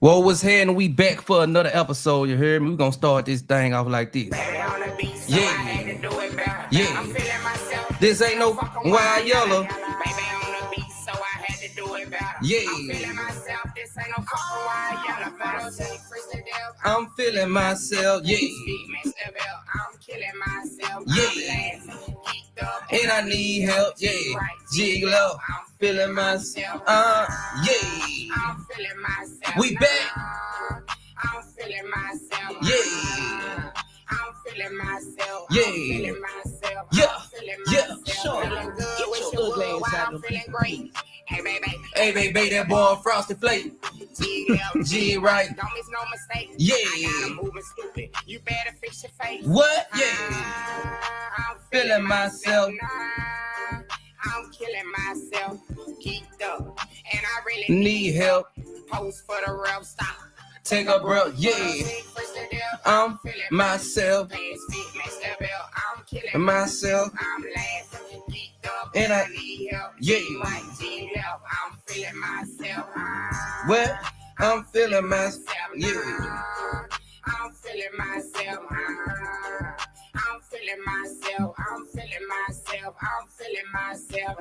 Well, what's happening? We back for another episode. You heard me? We gonna start this thing off like this. Yeah, yeah. This ain't no wild yellow. Yeah. I'm feeling myself. Yeah. Yeah. And I need help. Yeah. Jiggle up. Feeling myself. Yeah. We back. I'm feeling myself. Yeah. I'm feeling myself. Yeah. I'm feeling myself. Yeah. Sure. Get your ugly ass out of the feeling great. Hey baby, that boy frosted flake. G right. Don't miss no mistake. Yeah. I got a moving stupid. You better fix your face. What? Yeah. I'm feeling myself. I'm killing myself. Geeked up. And I really need help. Post for the real stop. Take a breath, yeah. I'm myself. I'm killing myself. I'm laughing, geeked up, and I need help. Yeah. I'm feeling myself. What? I'm feeling myself. Yeah. I'm feeling myself. I'm feeling myself. I'm feeling myself. I'm feeling myself.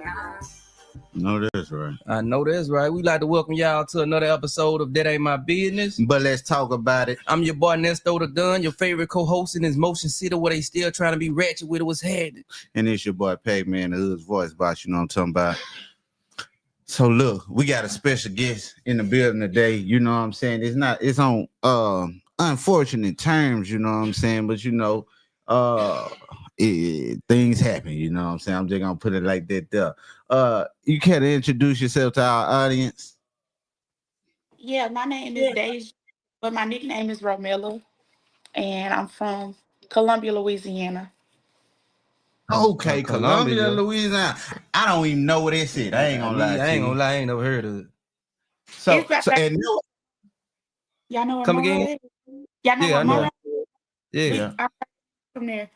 No, that's right. I know that's right. We like to welcome y'all to another episode of That Ain't My Business. But let's talk about it. I'm your boy Nesto the Dunn, your favorite co-host in this Motion City where they still trying to be ratchet with it was headed. And it's your boy Payman, the hood's voice box, you know what I'm talking about. So look, we got a special guest in the building today. You know what I'm saying? It's on unfortunate terms, you know what I'm saying? But you know, things happen, you know what I'm saying? I'm just gonna put it like that there. You care to introduce yourself to our audience? Yeah, my name is Deja, but my nickname is Romilla, and I'm from Columbia, Louisiana. Okay, Columbia, Columbia. Louisiana. I don't even know what that is. I ain't gonna lie. I ain't gonna lie, I ain't never heard of it. So, It's right so there. and Y'all know where Come again? Monroe is? Y'all know Yeah, where I know. Monroe is? Yeah. I'm from there.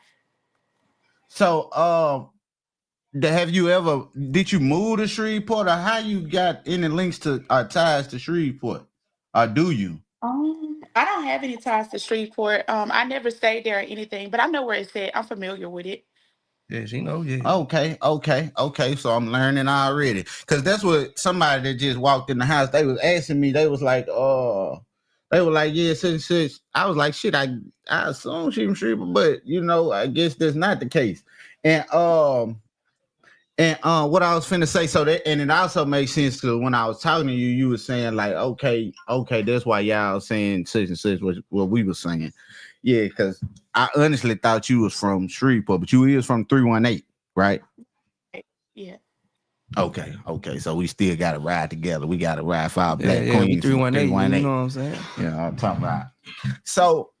so, have you ever did you move to Shreveport, or how you got any links to ties to Shreveport, or do you? I don't have any ties to Shreveport. I never stayed there or anything, but I know where it's at. I'm familiar with it. Yeah, she know, yeah. Okay. So I'm learning already, because that's what somebody that just walked in the house. They was asking me. They was like, they were like, yeah, since I was like, shit, I assume she from Shreveport, but you know, I guess that's not the case. And what I was finna say, so that, and it also makes sense because when I was talking to you, you were saying like, okay, that's why y'all saying such and such what we were saying. Yeah, because I honestly thought you was from Shreveport, but you is from 318, right? Yeah. Okay. So we still got to ride together. We got to ride for our black Yeah, we queens. 318, you 318. know what I'm saying? Yeah, I'm talking about. So,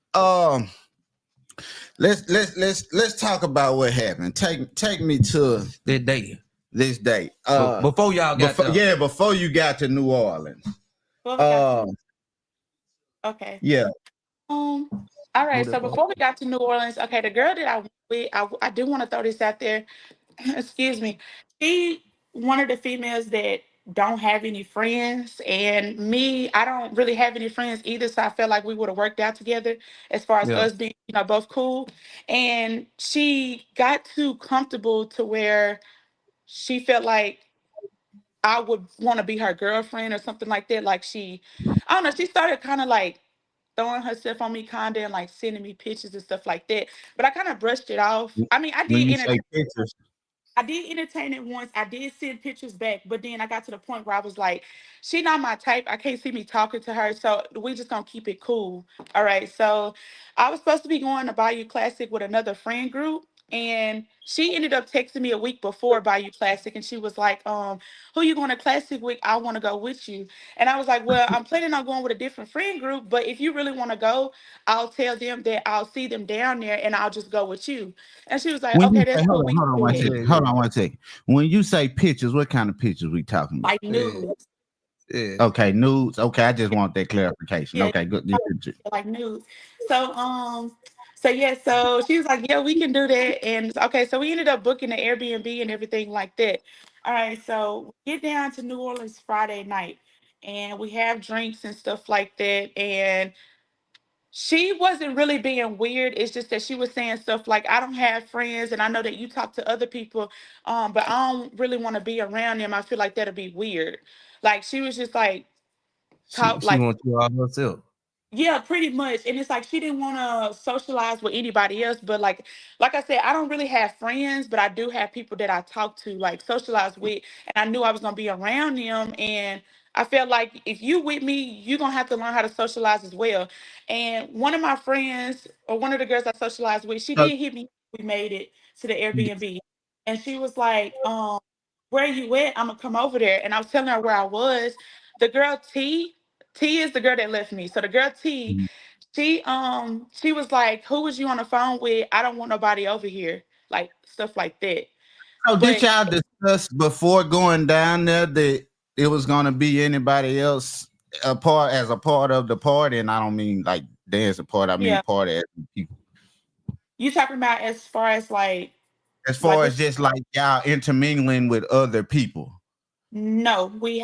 let's talk about what happened. Take me to That day. this day. Before y'all got there. Before you got to New Orleans. Before we got okay. Yeah. All right. So before we got to New Orleans, okay, the girl that I went with, I do want to throw this out there. Excuse me. She one of the females that don't have any friends, and me, I don't really have any friends either. So I felt like we would have worked out together as far as Yeah. us being, both cool. And she got too comfortable to where she felt like I would want to be her girlfriend or something like that. Like I don't know, she started kind of like throwing herself on me kinda and like sending me pictures and stuff like that. But I kind of brushed it off. I mean, When you say pictures, I did entertain it once. I did send pictures back, but then I got to the point where I was like, she not my type. I can't see me talking to her. So we just gonna keep it cool. All right. So I was supposed to be going to Bayou Classic with another friend group. And she ended up texting me a week before Bayou Classic, and she was like, who you going to Classic with? I want to go with you. And I was like, well, I'm planning on going with a different friend group, but if you really want to go, I'll tell them that I'll see them down there and I'll just go with you. And she was like, when you okay, say that's cool. We can do one that. second, hold on one second. When you say pictures, what kind of pictures we talking about? Like nudes. Yeah. Okay, nudes. Okay, I just want that clarification. Yeah, Okay, good. like nudes. So so she was like, yeah, we can do that. And okay, so we ended up booking the Airbnb and everything like that. All right, so we get down to New Orleans Friday night. and we have drinks and stuff like that. And she wasn't really being weird. It's just that she was saying stuff like, I don't have friends, and I know that you talk to other people, but I don't really want to be around them. I feel like that'll be weird. Like she was just like talk She like, wants you all herself. yeah, pretty much. And it's like she didn't want to socialize with anybody else. But like I said, I don't really have friends, but I do have people that I talk to, like socialize with. And I knew I was gonna be around them. And I felt like if you with me, you're gonna have to learn how to socialize as well. And one of my friends, or one of the girls I socialized with, she So, did hit me. We made it to the Airbnb. And she was like, where you at? I'm gonna come over there. And I was telling her where I was. The girl T is the girl that left me. So the girl T, she was like, "Who was you on the phone with? I don't want nobody over here." Like stuff like that. did But y'all discuss before going down there that it was gonna be anybody else a part of the party? And I don't mean like dance part, I mean yeah, party as people. you talking about as far as As like far as what? just like y'all intermingling with other people. No, we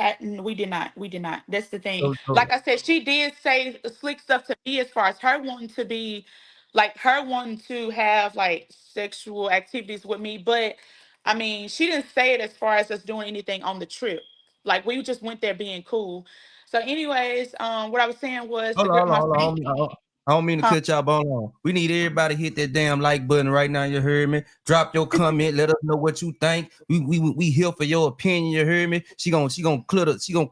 did not. We did not. That's the thing. So Like I said, she did say slick stuff to me as far as her wanting to be like her wanting to have like sexual activities with me. But I mean, she didn't say it as far as us doing anything on the trip. Like we just went there being cool. So, anyways, what I was saying was the hold on, girl, hold on, my hold friend, on. I don't mean to huh? cut y'all bone on. We need everybody to hit that damn like button right now. You heard me? Drop your comment. Let us know what you think. We here for your opinion. You heard me? She gonna clear it all. She gonna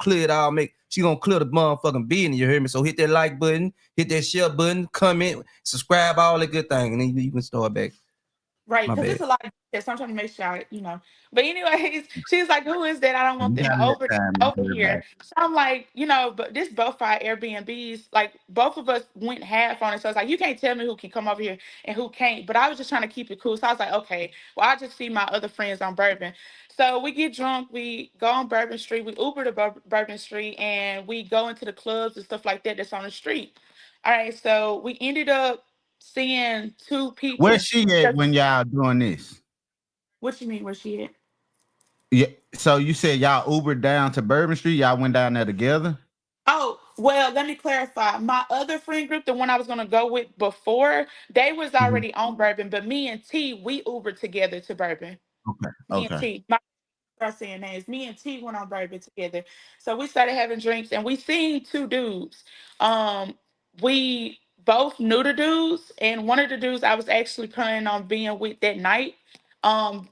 clear the motherfucking business. You heard me? So hit that like button, hit that share button, comment, subscribe, all that good thing, and then you can start back. Right, My because bad. it's a lot of this. So I'm trying to make sure I. But anyways, she's like, "Who is that? I don't You want them gotta let over time over everybody. here." So I'm like, but this both our Airbnbs. Like both of us went half on it. So it's like you can't tell me who can come over here and who can't. But I was just trying to keep it cool. So I was like, okay, well I just see my other friends on Bourbon. So we get drunk. We go on Bourbon Street. We Uber to Bourbon Street, and we go into the clubs and stuff like that. That's on the street. All right. So we ended up seeing two Where's people. she at when y'all doing this? What you mean? Where she at? Yeah. So you said y'all Ubered down to Bourbon Street. Y'all went down there together. Oh, well, let me clarify. My other friend group, the one I was gonna go with before, they was Mhm. already on Bourbon, but me and T, we Ubered together to Bourbon. Okay. Me and Okay. T. Start saying names. Me and T went on Bourbon together. So we started having drinks and we seen two dudes. We both knew the dudes, and one of the dudes I was actually planning on being with that night.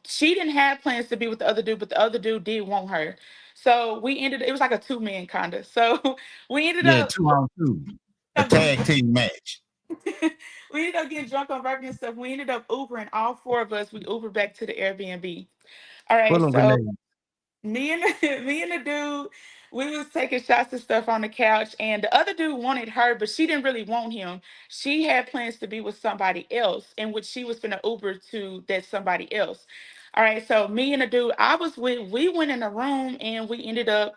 She didn't have plans to be with the other dude, but the other dude did want her. So we ended it was like a two-man kind of. So we ended Yeah, up 2-on-2. A getting tag team match. we ended up getting drunk on Bourbon and stuff. We ended up Ubering, all four of us, we Ubered back to the Airbnb. All Pull right, them so grenades. me and me and the dude, we was taking shots and stuff on the couch, and the other dude wanted her, but she didn't really want him. She had plans to be with somebody else, in which she was gonna Uber to that somebody else. All right, so me and the dude I was with, we went in a room and we ended up,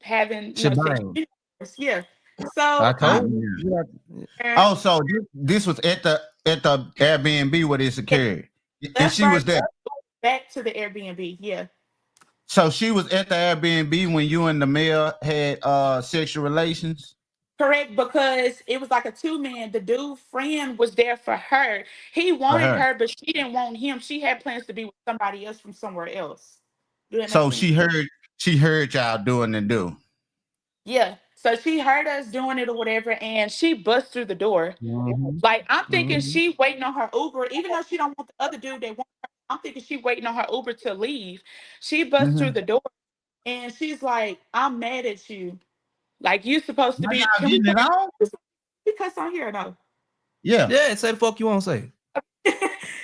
having, sexual Shebang. intercourse. Yeah. I So told you. Yeah. there- Oh, so this was at the Airbnb where this yeah, occurred, and left she was first, there. back to the Airbnb. Yeah. So she was at the Airbnb when you and the male had sexual relations. Correct, because it was like a two-man. The dude friend was there for her. He For wanted her. her, but she didn't want him. She had plans to be with somebody else from somewhere else. Do that make So sense? she heard y'all doing the do. Yeah. So she heard us doing it or whatever, and she bust through the door. Mm-hmm. Like I'm thinking Mm-hmm. she waiting on her Uber, even though she don't want the other dude that want her. I'm thinking she waiting on her Uber to leave. She bust through Mm-hmm. the door, and she's like, "I'm mad at you. Like you supposed to Now be. y'all Can we getting it on? cuss on here or no?" Yeah. Yeah, say the fuck you want to say.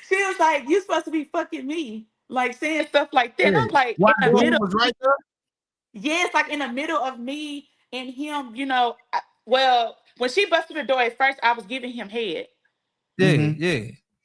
She was like, "You supposed to be fucking me," like saying stuff like that. And Yeah. I'm like, Why in the dude middle, was right there? yes, like in the middle of me and him. Well, when she busted the door at first, I was giving him head. Yeah, Mm-hmm. yeah.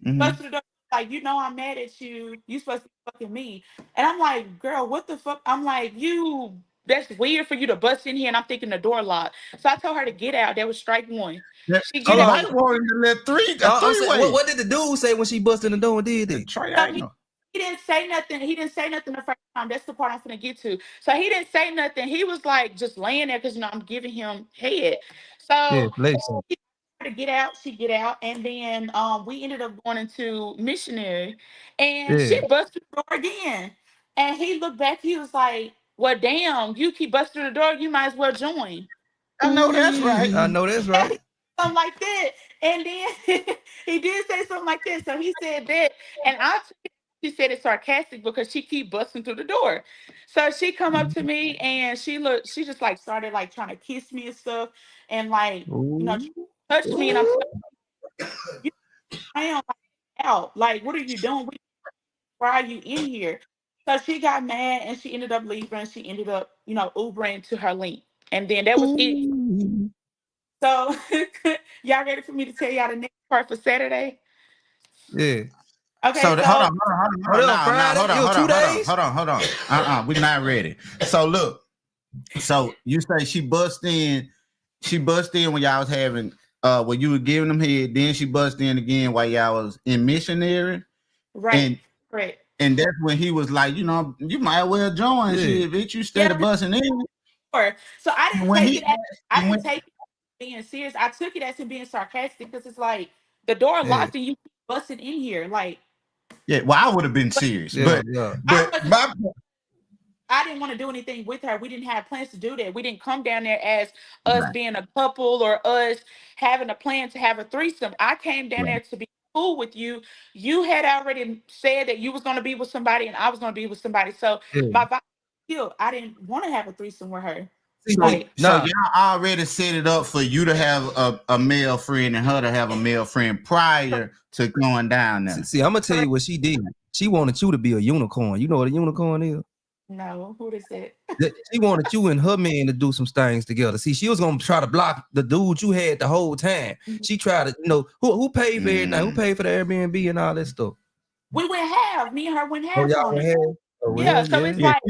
Mm-hmm. Busted the door, like, I'm mad at you. You supposed to be fucking me. And I'm like, girl, what the fuck? I'm like, you. That's weird for you to bust in here, and I'm thinking the door locked. So I told her to get out. That was strike one. Yeah, She get she Hold out. might on. have wanted a little a I'm saying, three-way. what did the dude say when she busted in the door and did A it? So he triangle. he didn't say nothing. He didn't say nothing the first time. That's the part I'm gonna get to. So he didn't say nothing. He was like just laying there because I'm giving him head. Yeah, So listen. he tried to get out, she get out, and then we ended up going into missionary, and Yeah. she busted the door again. And he looked back. He was like, "Well, damn, you keep busting the door. You might as well join." I know that's right. I know that's right. Something like that. And then he did say something like that. So he said that, and she said it sarcastic because she keep busting through the door. So she come up to me and she just like started like trying to kiss me and stuff, and like Ooh. touch me, and I'm telling you, I am out. Like, what are you doing? Why are you in here? So she got mad and she ended up leaving. She ended up, Ubering to her link. And then that was it. Ooh. So y'all ready for me to tell y'all the next part for Saturday? Yeah. Okay, So hold so on, hold on, hold on, Hold on, no, Friday. hold on, Yo, hold 2 on, hold on, days. hold on. We're not ready. So look, so you say she bust in when y'all was having when you were giving them head, then she bust in again while y'all was in missionary, right, and right. and that's when he was like, you might well join Yeah. shit, bitch. You Yeah, steady busting in. sure. So I And didn't when take he it as I and didn't when, take it as being serious. I took it as him being sarcastic because it's like the door Yeah. locked and you keep busting in here. Like, yeah, well, I would have been but serious, Yeah. but Yeah. I but wasn't my I didn't want to do anything with her. We didn't have plans to do that. We didn't come down there as us right, being a couple or us having a plan to have a threesome. I came down right. there to be cool with you. You had already said that you was going to be with somebody and I was going to be with somebody. So Yeah. my vibe was killed. I didn't want to have a threesome with her. See, So, look, Like, so nah. y'all already set it up for you to have a male friend and her to have a male friend prior to going down there. See, I'm gonna tell you what she did. She wanted you to be a unicorn. You know what a unicorn is? no, who is that? She wanted you and her man to do some things together. See, she was gonna try to block the dude you had the whole time. She tried to, who paid for everything? Who Mm. paid for the Airbnb and all that stuff? We went half. Me and her went Oh, half y'all on went it. ahead. Oh Yeah, well, so yeah, it's Yeah, like,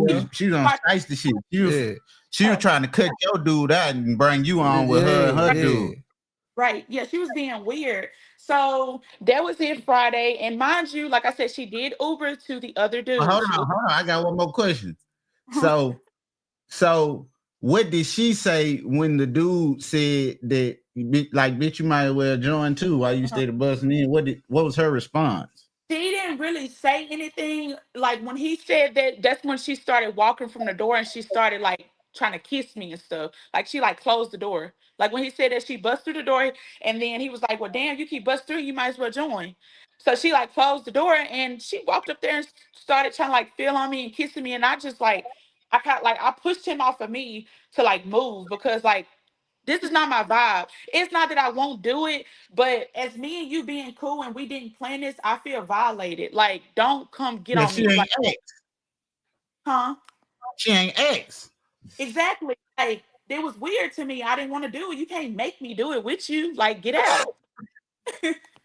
yeah, she was on right, shiesty shit. yeah, She was yeah, trying to cut your dude out and bring you on with her and yeah, her right. yeah. dude. Right. Yeah, she was being weird. So that was it Friday. And mind you, like I said, she did Uber to the other But dude. She hold on. I got one more question. Uber. So, so what did she say when the dude said that, like, bitch, you might as well join too while you stay busting in? What was her response? She didn't really say anything. Like when he said that, that's when she started walking from the door and she started like trying to kiss me and stuff. Like she like closed the door. Like when he said that she bust through the door and then he was like, well, damn, you keep bust through, you might as well join. So she like closed the door and she walked up there and started trying to like feel on me and kissing me. And I just like, I pushed him off of me to like move because like this is not my vibe. It's not that I won't do it, but as me and you being cool and we didn't plan this, I feel violated. Like, don't come get Yeah, on she me. ain't Like, ex. huh? She ain't ex. Exactly. Like, it was weird to me. I didn't want to do it. You can't make me do it with you. Like, get out.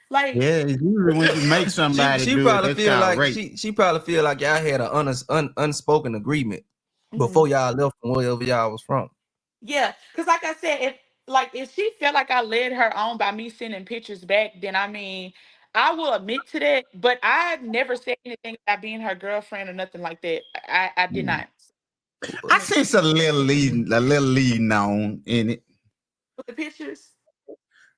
Like, Yeah, it's usually when you make She somebody she do it, probably that's feel called like rape. she probably feel like y'all had an unspoken agreement before mhm. y'all left from wherever y'all was from. Yeah. Because, like I said, if she felt like I led her on by me sending pictures back, then I mean, I will admit to that. But I never said anything about being her girlfriend or nothing like that. I did Mm. not. I sense a little leading on in it. With the pictures.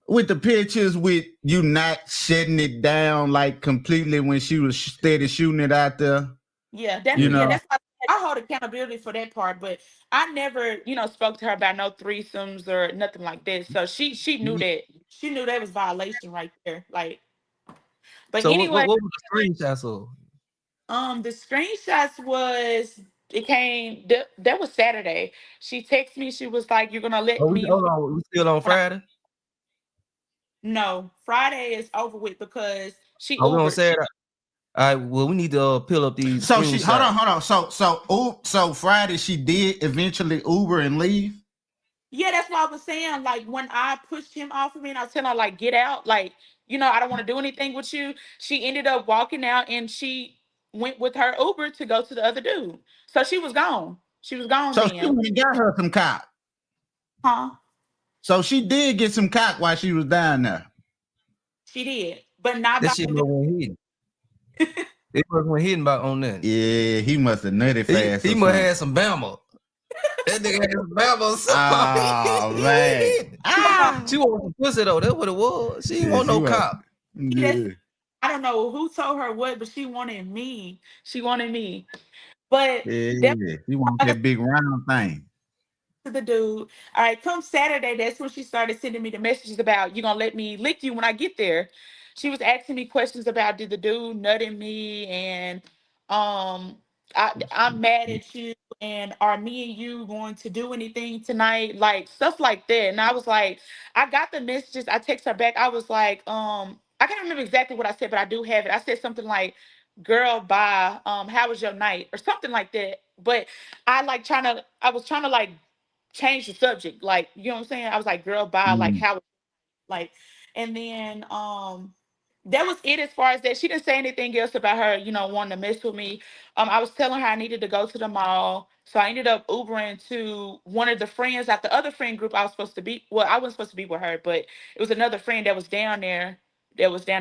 With the pictures, with you not shutting it down like completely when she was steady shooting it out there, Yeah, you Yeah. know. that's why I hold accountability for that part. But I never, spoke to her about no threesomes or nothing like that. So she knew that. She knew that was violation right there. Like, but So what anyway, what was the screenshots of? the screenshots was it came that was Saturday. She texted me. She was like, "You're gonna let Oh, me hold on, we still on when I Friday? no Friday is over with because she Are we on Ubered. Saturday? All right, well, we need to pull up these So she screenshots. hold on. So Friday she did eventually Uber and leave. Yeah, that's what I was saying. Like when I pushed him off of me and I was telling her like get out, like, I don't want to do anything with you. She ended up walking out and she went with her Uber to go to the other dude. So she was gone. She was gone So she then. went and got her some cock. Huh? So she did get some cock while she was down there. She did. But not That by shit him. no one hidden. It wasn't hitting about on that. Yeah, he must have nutted fast He or must have something. had some Bama. That nigga had some Bama. Oh man. She wanted some pussy though. That's what it was. She ain't Yeah, want she no was. cop. That's, Yeah. I don't know who told her what, but she wanted me. She wanted me. But that, Yeah. She want like I that big round thing. to the dude. All right, come Saturday, that's when she started sending me the messages about you gonna let me lick you when I get there. She was asking me questions about did the dude nut in me and um I'm mad at you and are me and you going to do anything tonight? Like stuff like that. And I was like, I got the messages. I text her back. I was like, I can't remember exactly what I said, but I do have it. I said something like, girl, bye. How was your night? Or something like that. But I was trying to like change the subject. Like, you know what I'm saying? I was like, girl, bye. Like, Mm. how, like, and then, that was it as far as that. She didn't say anything else about her, wanting to mess with me. I was telling her I needed to go to the mall. So I ended up Ubering to one of the friends at the other friend group I was supposed to be. Well, I wasn't supposed to be with her, but it was another friend that was down there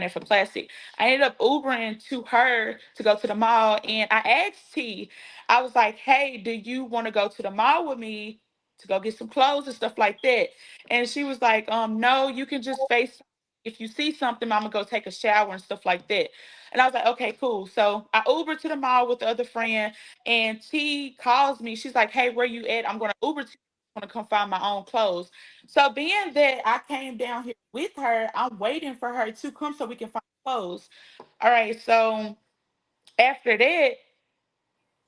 for Classic. I ended up Ubering to her to go to the mall. And I asked T, I was like, hey, do you want to go to the mall with me to go get some clothes and stuff like that? And she was like, no, you can just face if you see something, I'm gonna go take a shower and stuff like that. And I was like, okay, cool. So I Uber to the mall with the other friend, and T calls me. She's like, hey, where you at? I'm gonna Uber to you. I'm gonna come find my own clothes. So being that I came down here with her, I'm waiting for her to come so we can find clothes. All right. So after that,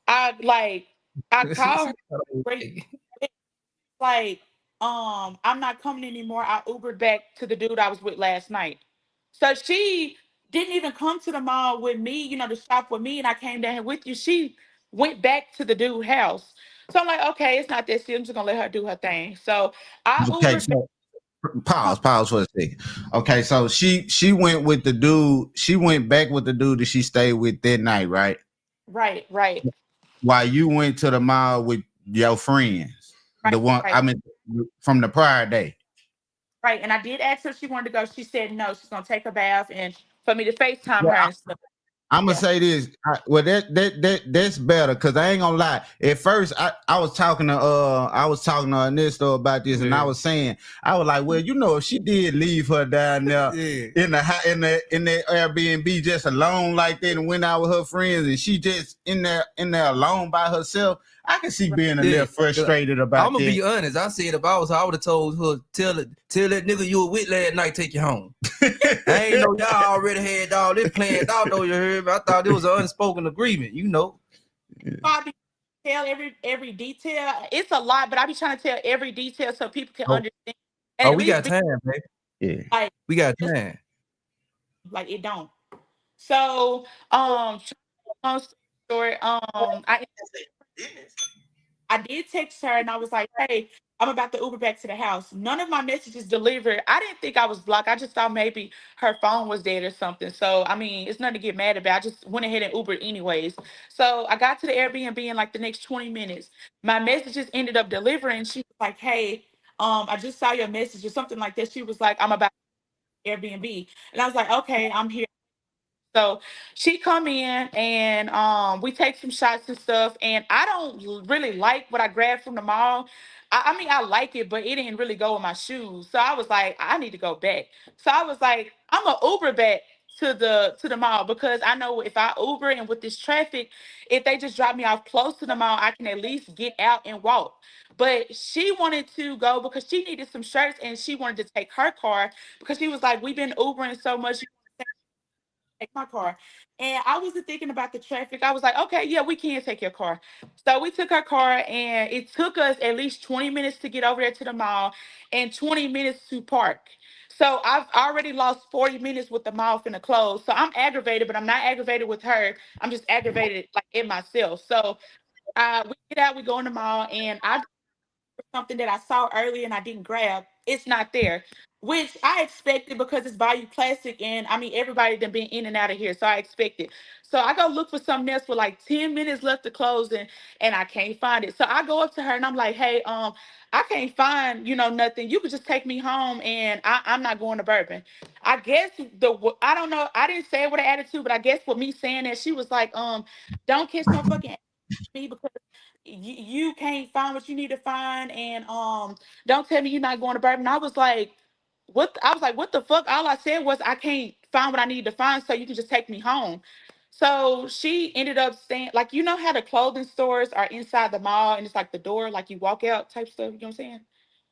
I like I called her. "Where you at?" Like, I'm not coming anymore. I Ubered back to the dude I was with last night. So she didn't even come to the mall with me, to shop with me, and I came down here with you. She went back to the dude house. So I'm like, okay, it's not that serious. I'm just gonna let her do her thing. So I Okay, Ubered back. so pause for a second. Okay, so she went with the dude. She went back with the dude that she stayed with that night, right? Right, right, While you went to the mall with your friends, right, the one right, I mean from the prior day. right. And I did ask her if she wanted to go. She said no. She's gonna take a bath and for me to FaceTime her and stuff. I'm gonna Yeah, say this. Well, that's better because I ain't gonna lie. At first, I was talking to Ernesto about this, and I was saying I was like, well, if she did leave her down there in the Airbnb just alone like that, and went out with her friends, and she just in there alone by herself, I can see right, being a Yeah. little frustrated I'm about gonna that. be honest. I said if I was her, I would have told her, tell that nigga you were with last night, take you home. I ain't know y'all already had all this planned out though, you heard me. I thought it was an unspoken agreement. I be tell every detail. It's a lot, but I be trying to tell every detail so people can Oh, understand and oh, at we least got be time, baby. Yeah. like We got just time. like it don't. So long story short, I did text her and I was like, hey, I'm about to Uber back to the house. None of my messages delivered. I didn't think I was blocked. I just thought maybe her phone was dead or something. So, I mean, it's nothing to get mad about. I just went ahead and Ubered anyways. So, I got to the Airbnb in like the next 20 minutes. My messages ended up delivering. She was like, hey, I just saw your message or something like that. She was like, I'm about Airbnb. And I was like, okay, I'm here. So she come in and we take some shots and stuff. And I don't really like what I grabbed from the mall. I mean, I like it, but it didn't really go with my shoes. So I was like, I need to go back. So I was like, I'm gonna Uber back to the mall because I know if I Uber and with this traffic, if they just drop me off close to the mall, I can at least get out and walk. But she wanted to go because she needed some shirts and she wanted to take her car because she was like, we've been Ubering so much take my car. And I wasn't thinking about the traffic. I was like, okay, yeah, we can take your car. So we took her car and it took us at least 20 minutes to get over there to the mall and 20 minutes to park. So I've already lost 40 minutes with the mall finna close. So I'm aggravated, but I'm not aggravated with her. I'm just aggravated like in myself. So we get out, we go in the mall, and I something that I saw earlier and I didn't grab. it's not there, which I expected because it's Bayou Classic, and I mean everybody done been in and out of here, so I expected. So I go look for something else with like 10 minutes left to close, and I can't find it. So I go up to her and I'm like, hey, I can't find nothing. You could just take me home, and I'm not going to Bourbon. I guess I don't know. I didn't say it with an attitude, but I guess with me saying that, she was like, don't catch no fucking me because you can't find what you need to find, and don't tell me you're not going to Bourbon. I was like, what? I was like, what the fuck? All I said was I can't find what I need to find, so you can just take me home. So she ended up saying, like, you know how the clothing stores are inside the mall and it's like the door, like you walk out type stuff. You know what I'm saying?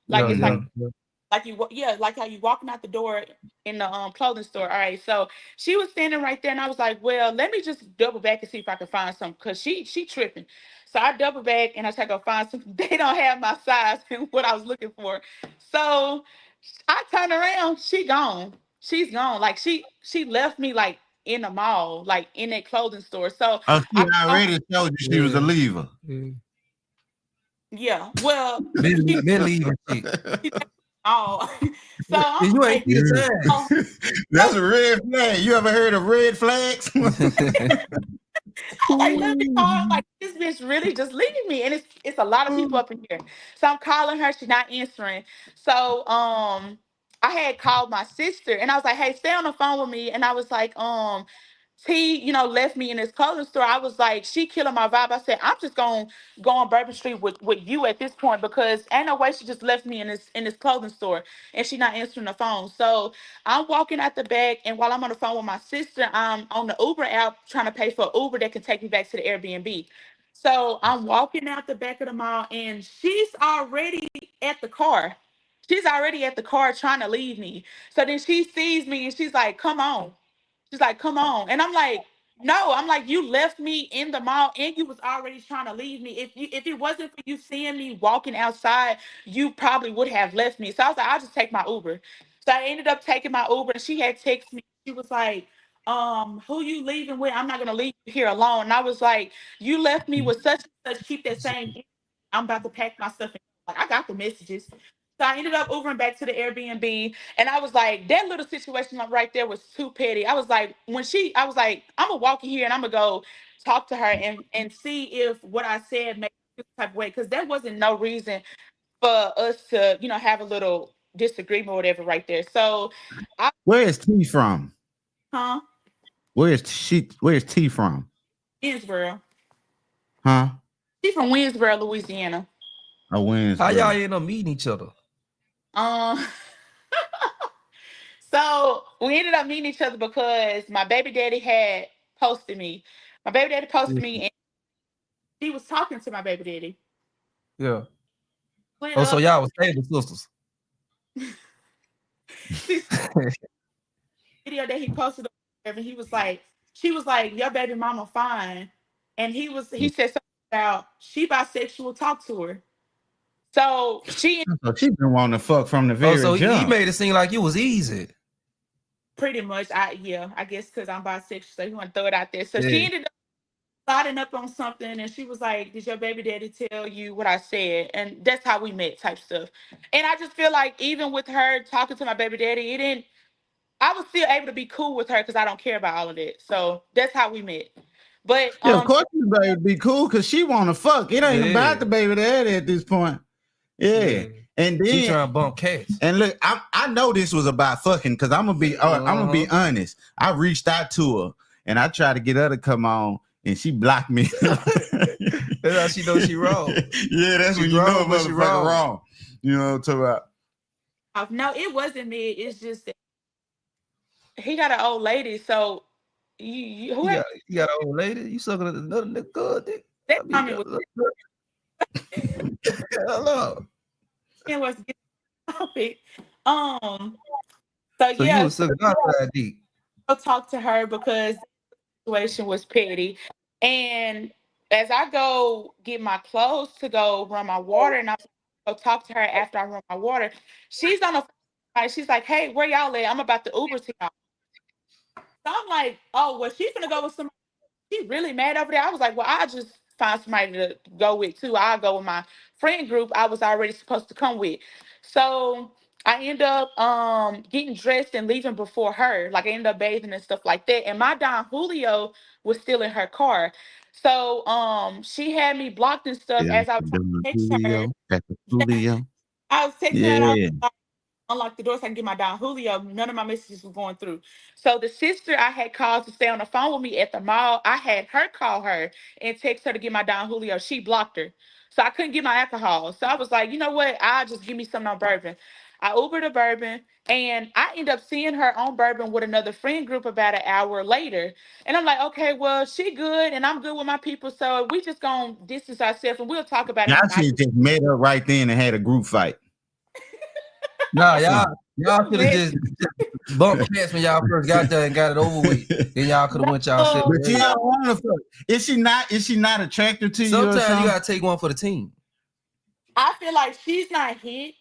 Like Yeah, it's yeah, Mm-hmm. yeah. like yeah, like how you walking out the door in the clothing store. All right, so she was standing right there, and I was like, well, let me just double back and see if I can find something, because she tripping. So I double back and I try to go find something. They don't have my size and what I was looking for. So I turn around, she gone. She's gone. Like she left me like in the mall, like in that clothing store. So Oh, she I go, already told you she was a Yeah. leaver. Yeah. yeah. Well, she Men leaving shit. she left me all. So I'm You ain't like, see the oh, That's a red flag. You ever heard of red flags? time. like, let me call. Like, this bitch really just leaving me, and it's a lot of people up in here. So I'm calling her. She's not answering. So I had called my sister, and I was like, hey, stay on the phone with me. And I was like, T, left me in this clothing store. I was like, she killing my vibe. I said, I'm just gonna go on Bourbon Street with you at this point, because ain't no way she just left me in this clothing store and she not answering the phone. So I'm walking out the back, and while I'm on the phone with my sister, I'm on the Uber app trying to pay for Uber that can take me back to the Airbnb. So I'm walking out the back of the mall, and she's already at the car. She's already at the car trying to leave me. So then she sees me and she's like, come on. She's like, come on. And I'm like, no, I'm like, you left me in the mall and you was already trying to leave me. If it wasn't for you seeing me walking outside, you probably would have left me. So I was like, I'll just take my Uber. So I ended up taking my Uber, and she had texted me. She was like, who you leaving with? I'm not gonna leave you here alone. And I was like, you left me with such and such, keep that same energy. I'm about to pack my stuff in. Like, I got the messages. So I ended up Ubering back to the Airbnb. And I was like, that little situation right there was too petty. I was like, I was like, I'm gonna walk in here and I'm gonna go talk to her and see if what I said made this type of way. Cause there wasn't no reason for us to, have a little disagreement or whatever right there. So I Where is T from? huh? Where's T from? Winsboro. Huh? She's from Winsboro, Louisiana. A How y'all Winsboro. end up meeting each other? Um so we ended up meeting each other because my baby daddy had posted me. My baby daddy posted me, and she was talking to my baby daddy. Yeah. Split Oh, so up. y'all was stable sisters. She video that he posted on and he was like, she was like, your baby mama fine. And he said something about she bisexual, talk to her. So she So she been wanting to fuck from the Oh, very so he jump. made it seem like it was easy. pretty much, I guess because I'm bisexual, so he want to throw it out there. So she Yeah. ended up sliding up on something, and she was like, did your baby daddy tell you what I said? And that's how we met, type stuff. And I just feel like even with her talking to my baby daddy, it didn't I was still able to be cool with her because I don't care about all of that. So that's how we met. But Yeah, of course you better be cool because she want to fuck. It ain't about Yeah. the baby daddy at this point. Yeah. Yeah. And She then trying to bump cats. and look, I know this was about fucking because I'm gonna be honest. I reached out to her and I tried to get her to come on and she blocked me. That's how she knows she wrong. Yeah, that's She when you know a wrong, but she motherfucker wrong. wrong. You know what I'm talking about? no, it wasn't me. It's just that he got an old lady. So You whoever got you got an old lady. You sucking another nigga good dick. that I mean, comment was hello. it was getting off it. Um. So So you yeah, was so sucking outside dick. I'll talk to her because the situation was petty. And as I go get my clothes to go run my water, and I go talk to her after I run my water, she's on the phone. She's like, "Hey, where y'all at? I'm about to Uber to y'all." So I'm like, "Oh, well, she's gonna go with somebody." She really mad over there. I was like, "Well, I just find somebody to go with too. I'll go with my friend group I was already supposed to come with." So I end up getting dressed and leaving before her. Like I ended up bathing and stuff like that. And my Don Julio was still in her car. So she had me blocked and stuff Yeah, as I was trying the to text her. Julio at the studio. I was texting her and I was Yeah. like, unlock the door so I can get my Don Julio. None of my messages were going through. So the sister I had called to stay on the phone with me at the mall, I had her call her and text her to get my Don Julio. She blocked her. So I couldn't get my alcohol. So I was like, you know what? I'll just give me some on bourbon. I Ubered a bourbon and I end up seeing her on bourbon with another friend group about an hour later. And I'm like, okay, well, she good and I'm good with my people. So we just gonna distance ourselves and we'll talk about it Y'all when I should get just met up right then and had a group fight. Nah, Yeah. y'all could have just bumped past when y'all first got there and got it over with. Then y'all could have went y'all shit. But you don't want to fuck. Is she not attractive to you or Sometimes something? you gotta take one for the team. I feel like she's not hit.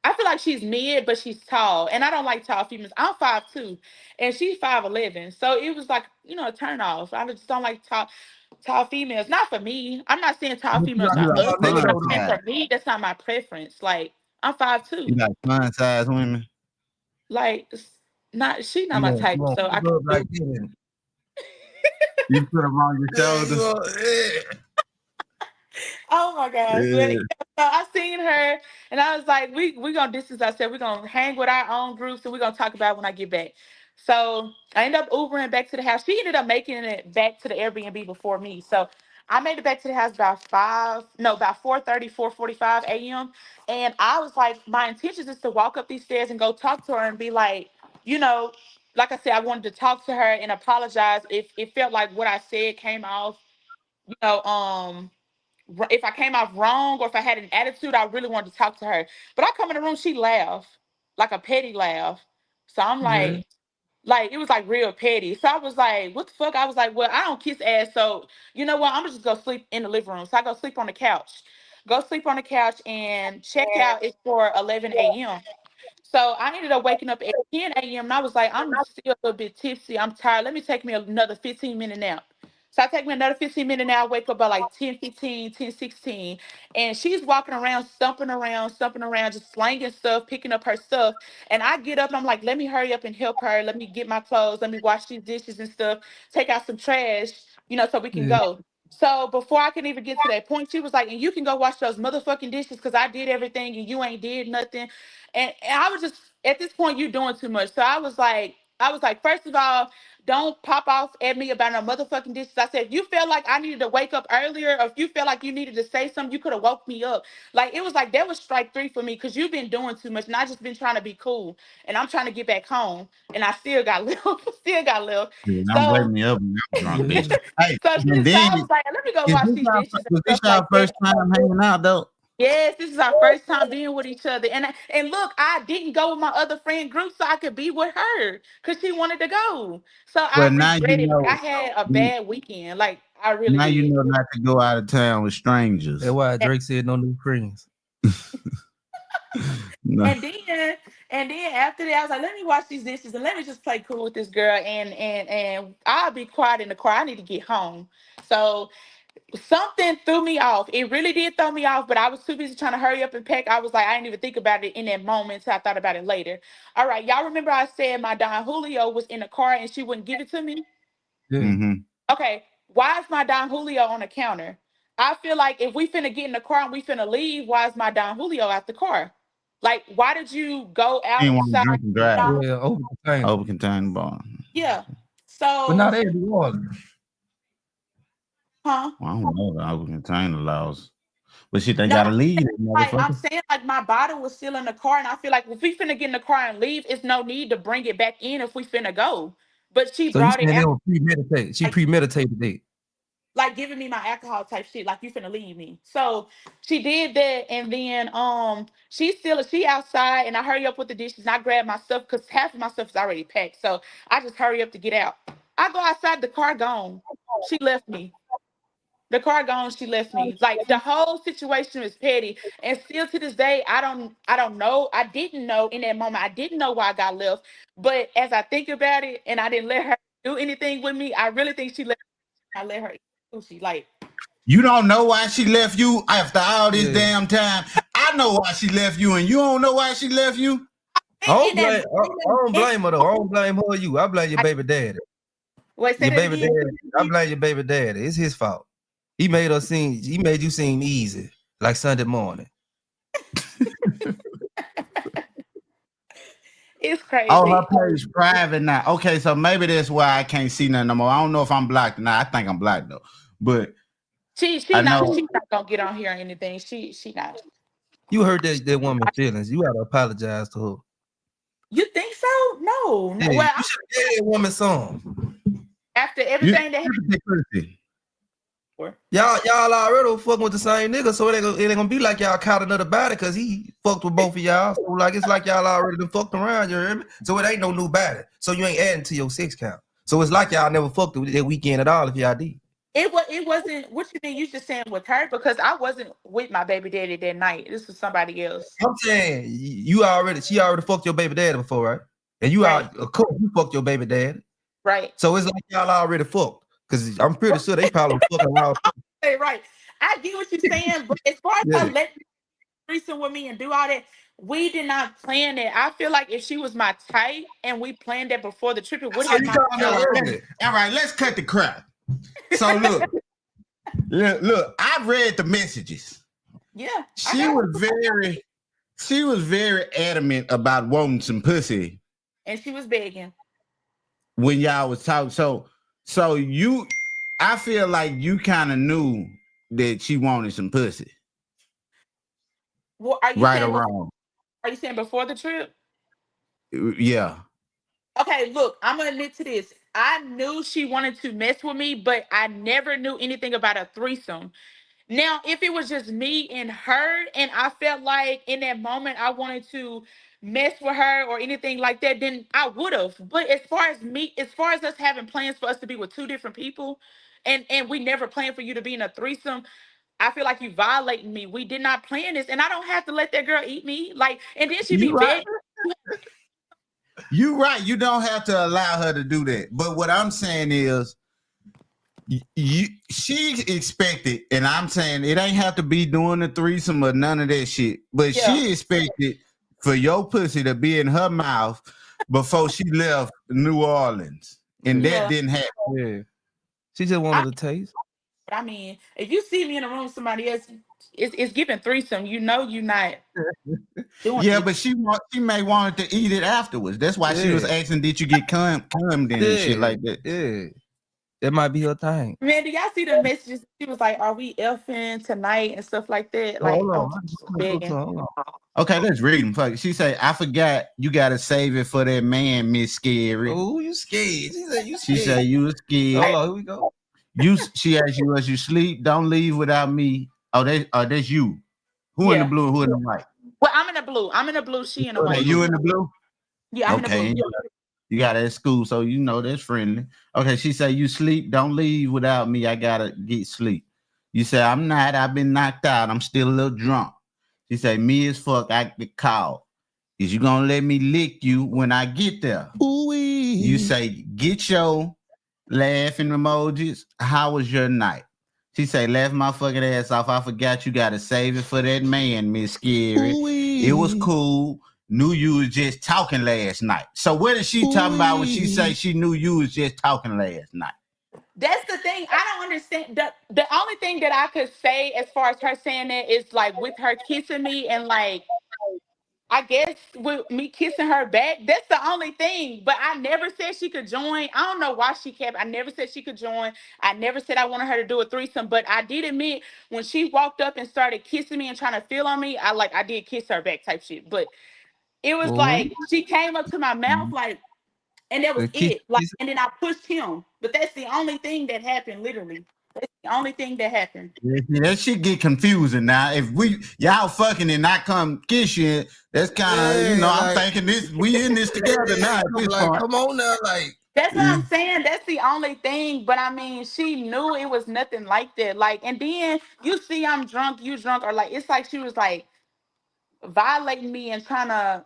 I feel like she's mid, but she's tall, and I don't like tall females. I'm 5'2", and she's 5'11", so it was like a turn off. I just don't like tall females. Not for me. I'm not saying tall But you females like You are like tall ugly, nigga but fun I'm though. saying size. for me, that's not my preference. Like I'm You 5'2", like fun size women. like not she not my Yeah, type, you want so I to can go up do. like that. You put them on your shoulders. Oh my gosh. But Yeah. yeah, so I seen her and I was like, we gonna distance ourselves. We're gonna hang with our own groups and we're gonna talk about it when I get back. So I ended up Ubering back to the house. She ended up making it back to the Airbnb before me. So I made it back to the house about 4:30, 4:45 a.m. And I was like, my intention is to walk up these stairs and go talk to her and be like, you know, like I said, I wanted to talk to her and apologize if it felt like what I said came off, you know, if I came off wrong or if I had an attitude, I really wanted to talk to her. But I come in the room, she laughed like a petty laugh. So I'm Yeah. like it was like real petty. So I was like, what the fuck? I was like, well, I don't kiss ass. So you know what? I'm gonna just go sleep in the living room. So I go sleep on the couch. Go sleep on the couch and check out is for 11 a.m. So I ended up waking up at 10 a.m. and I was like, I'm still a little bit tipsy. I'm tired. Let me take me another 15-minute nap. So I take me another 15-minute nap. I wake up by like 10:15, 10:16. And she's walking around, stumping around, just slanging stuff, picking up her stuff. And I get up and I'm like, let me hurry up and help her. Let me get my clothes. Let me wash these dishes and stuff. Take out some trash, so we can Yeah. go. So before I can even get to that point, she was like, and you can go wash those motherfucking dishes because I did everything and you ain't did nothing. And I was just at this point, you doing too much. So I was like, first of all, don't pop off at me about no motherfucking dishes. I said, if you felt like I needed to wake up earlier, or if you felt like you needed to say something, you could have woke me up. Like it was like that was strike three for me because you've been doing too much, and I just been trying to be cool, and I'm trying to get back home, and I still got left, still got left. Yeah, don't wake So, me up when I'm drunk, Yeah. bitch. Hey, and so then I was like, let me go is wash this these dishes and this stuff y'all like that. first time hanging out though? Yes, this is our first time being with each other. And look, I didn't go with my other friend group so I could be with her because she wanted to go. So I Well, now you regret it. Like, I know. had a bad weekend. Like I really Now you did. know not to go out of town with strangers. That's why Drake said no new friends. No. And then after that, I was like, let me wash these dishes and let me just play cool with this girl. And I'll be quiet in the car. I need to get home. So something threw me off. It really did throw me off, but I was too busy trying to hurry up and pack. I was like, I didn't even think about it in that moment until I thought about it later. All right, y'all remember I said my Don Julio was in the car and she wouldn't give it to me? Yeah. Mm-hmm. Okay, why is my Don Julio on the counter? I feel like if we finna get in the car and we finna leave, why is my Don Julio at the car? Like, why did you go He didn't want to outside? drink and drive. Don- Yeah, over the time. Open container bar. Yeah. But So, now they do water. huh? Well, I don't know the open container laws. But shit, they No, gotta leave that I'm motherfucker. saying like my bottle was still in the car, and I feel like if we finna get in the car and leave, it's no need to bring it back in if we finna go. But she So you brought it saying out they were premeditated? She like premeditated it. like giving me my alcohol type shit, like you finna leave me. So she did that, and then she outside, and I hurry up with the dishes, and I grab my stuff because half of my stuff is already packed. So I just hurry up to get out. I go outside, the car gone. She left me. The car gone, she left me. Like the whole situation was petty. And still to this day, I don't know. I didn't know in that moment. I didn't know why I got left. But as I think about it, and I didn't let her do anything with me, I really think she let I let her eat sushi. Like You don't know why she left you after all this Yeah. damn time. I know why she left you, and you don't know why she left you. And I don't blame her though. I don't blame her or you. I blame your baby daddy. Wait, say Your that baby again. daddy. I blame your baby daddy. It's his fault. He made you seem easy, like Sunday morning. It's Oh, crazy. her page private now. Okay, so maybe that's why I can't see nothing no more. I don't know if I'm blocked or not. I think I'm blocked though. But She's I not know gonna get on here or anything. She not. You hurt that woman's feelings. You gotta apologize to her. You think so? No. Yeah, Well, you should have gave that woman some. after you. everything that happened. Y'all already fucking with the same nigga, so it ain't gonna be like y'all caught another body because he fucked with both of y'all. So like it's like y'all already done fucked around, you hear me? So it ain't no new body. So you ain't adding to your 6 count. So it's like y'all never fucked with that weekend at all if y'all did. It wasn't what you mean you just saying with her because I wasn't with my baby daddy that night. This was somebody else. I'm saying she already fucked your baby daddy before, right? And you Right. of course you fucked your baby daddy. Right. So it's like y'all already fucked. Cause I'm pretty sure they probably fucking around. Hey, right. I get what you're saying, but as far as Yeah. her letting threesome with me and do all that, we did not plan that. I feel like if she was my type and we planned that before the trip, it would So have you been my talking type. early. all right, let's cut the crap. So look, I read the messages. Yeah. She was very adamant about wanting some pussy And she was begging. when y'all was talking. So I feel like you kind of knew that she wanted some pussy, Well, are you right or saying wrong? are you saying before the trip? Yeah. Okay, look, I'm gonna admit to this. I knew she wanted to mess with me, but I never knew anything about a threesome. Now, if it was just me and her, and I felt like in that moment I wanted to mess with her or anything like that, then I would have. But as far as us having plans for us to be with two different people, and we never planned for you to be in a threesome, I feel like you violating me. We did not plan this, and I don't have to let that girl eat me. Like, and then she be You right. begging. You right. You don't have to allow her to do that. But what I'm saying is she expected, and I'm saying it ain't have to be doing the threesome or none of that shit. But Yeah. she expected for your pussy to be in her mouth before she left New Orleans. And Yeah. that didn't happen. Yeah. She just wanted a taste. I mean, if you see me in a room with somebody else, it's giving threesome. You know you're not doing Yeah, it. but she may want to eat it afterwards. That's why she was Yeah. asking, did you get cummed in and shit like that? Yeah. That might be her thing. Man, do y'all see the messages? She was like, "Are we effing tonight?" and stuff like that. Like, Hold I was on. begging. Hold on. Okay, let's read them. Fuck it. She say, I forgot you gotta save it for that man, Miss Scary. Oh, you scared. She said you She scared. say you was scared. Hold on, here we go. She asked you as you sleep, don't leave without me. Oh, that's you. Who in the Yeah. blue, who in the white? Well, I'm in the blue. I'm in the blue. She in the Okay, white. you in the blue? Yeah, I'm in Okay, the blue. you got it at school, so you know that's friendly. Okay, she say you sleep, don't leave without me. I gotta get sleep. You say I'm not. I've been knocked out. I'm still a little drunk. She say me as fuck. I get called. Is you gonna let me lick you when I get there? Ooh-wee. You say get your laughing emojis. How was your night? She say laugh my fucking ass off. I forgot you gotta save it for that man, Miss Scary. Ooh-wee. It was cool. Knew you was just talking last night. So what is she talking about when she say she knew you was just talking last night? That's the thing. I don't understand. The only thing that I could say as far as her saying that is like with her kissing me and like I guess with me kissing her back, that's the only thing. But I never said she could join. I don't know why she kept. I never said she could join. I never said I wanted her to do a threesome. But I did admit when she walked up and started kissing me and trying to feel on me, I did kiss her back type shit. But it was Oh, like she came up to my mouth like, and that was the kiss, it. Like, kiss. and then I pushed him. But that's the only thing that happened. Literally, that's the only thing that happened. Yeah, that shit get confusing now. If y'all fucking and not come kiss you, that's kind of I'm like, thinking this we in this together now at this like, point. come on now, like. That's what I'm saying. That's the only thing. But I mean, she knew it was nothing like that. Like, and then you see I'm drunk, you drunk, or like it's like she was like violating me and trying to.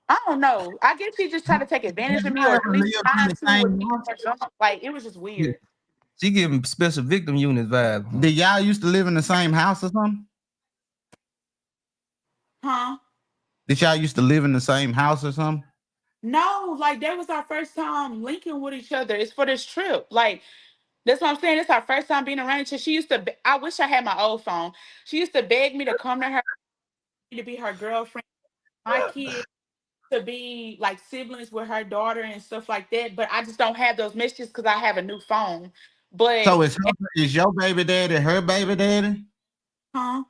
I don't know. I guess she just tried to take advantage of me, Y'all or at ever least lived in trying the to with same me house? being drunk. Like it was just weird. She giving special victim unit vibe. Did y'all used to live in the same house or something? Huh? Did y'all used to live in the same house or something? No, like that was our first time linking with each other. It's for this trip. Like that's what I'm saying. It's our first time being around each other. She used to. I wish I had my old phone. She used to beg me to come to her to be her girlfriend, my kid to be like siblings with her daughter and stuff like that. But I just don't have those messages because I have a new phone. But So is your baby daddy her baby daddy? huh?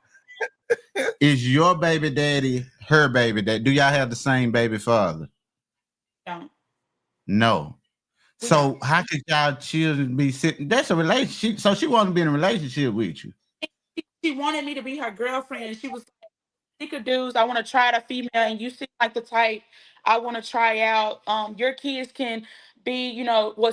Is your baby daddy her baby daddy? Do y'all have the same baby father? Don't. No. We don't. So how could y'all children be sitting? That's a relationship. So she wanted to be in a relationship with you. She wanted me to be her girlfriend. She was sick of dudes. I want to try out a female, and you seem like the type I want to try out. Your kids can be,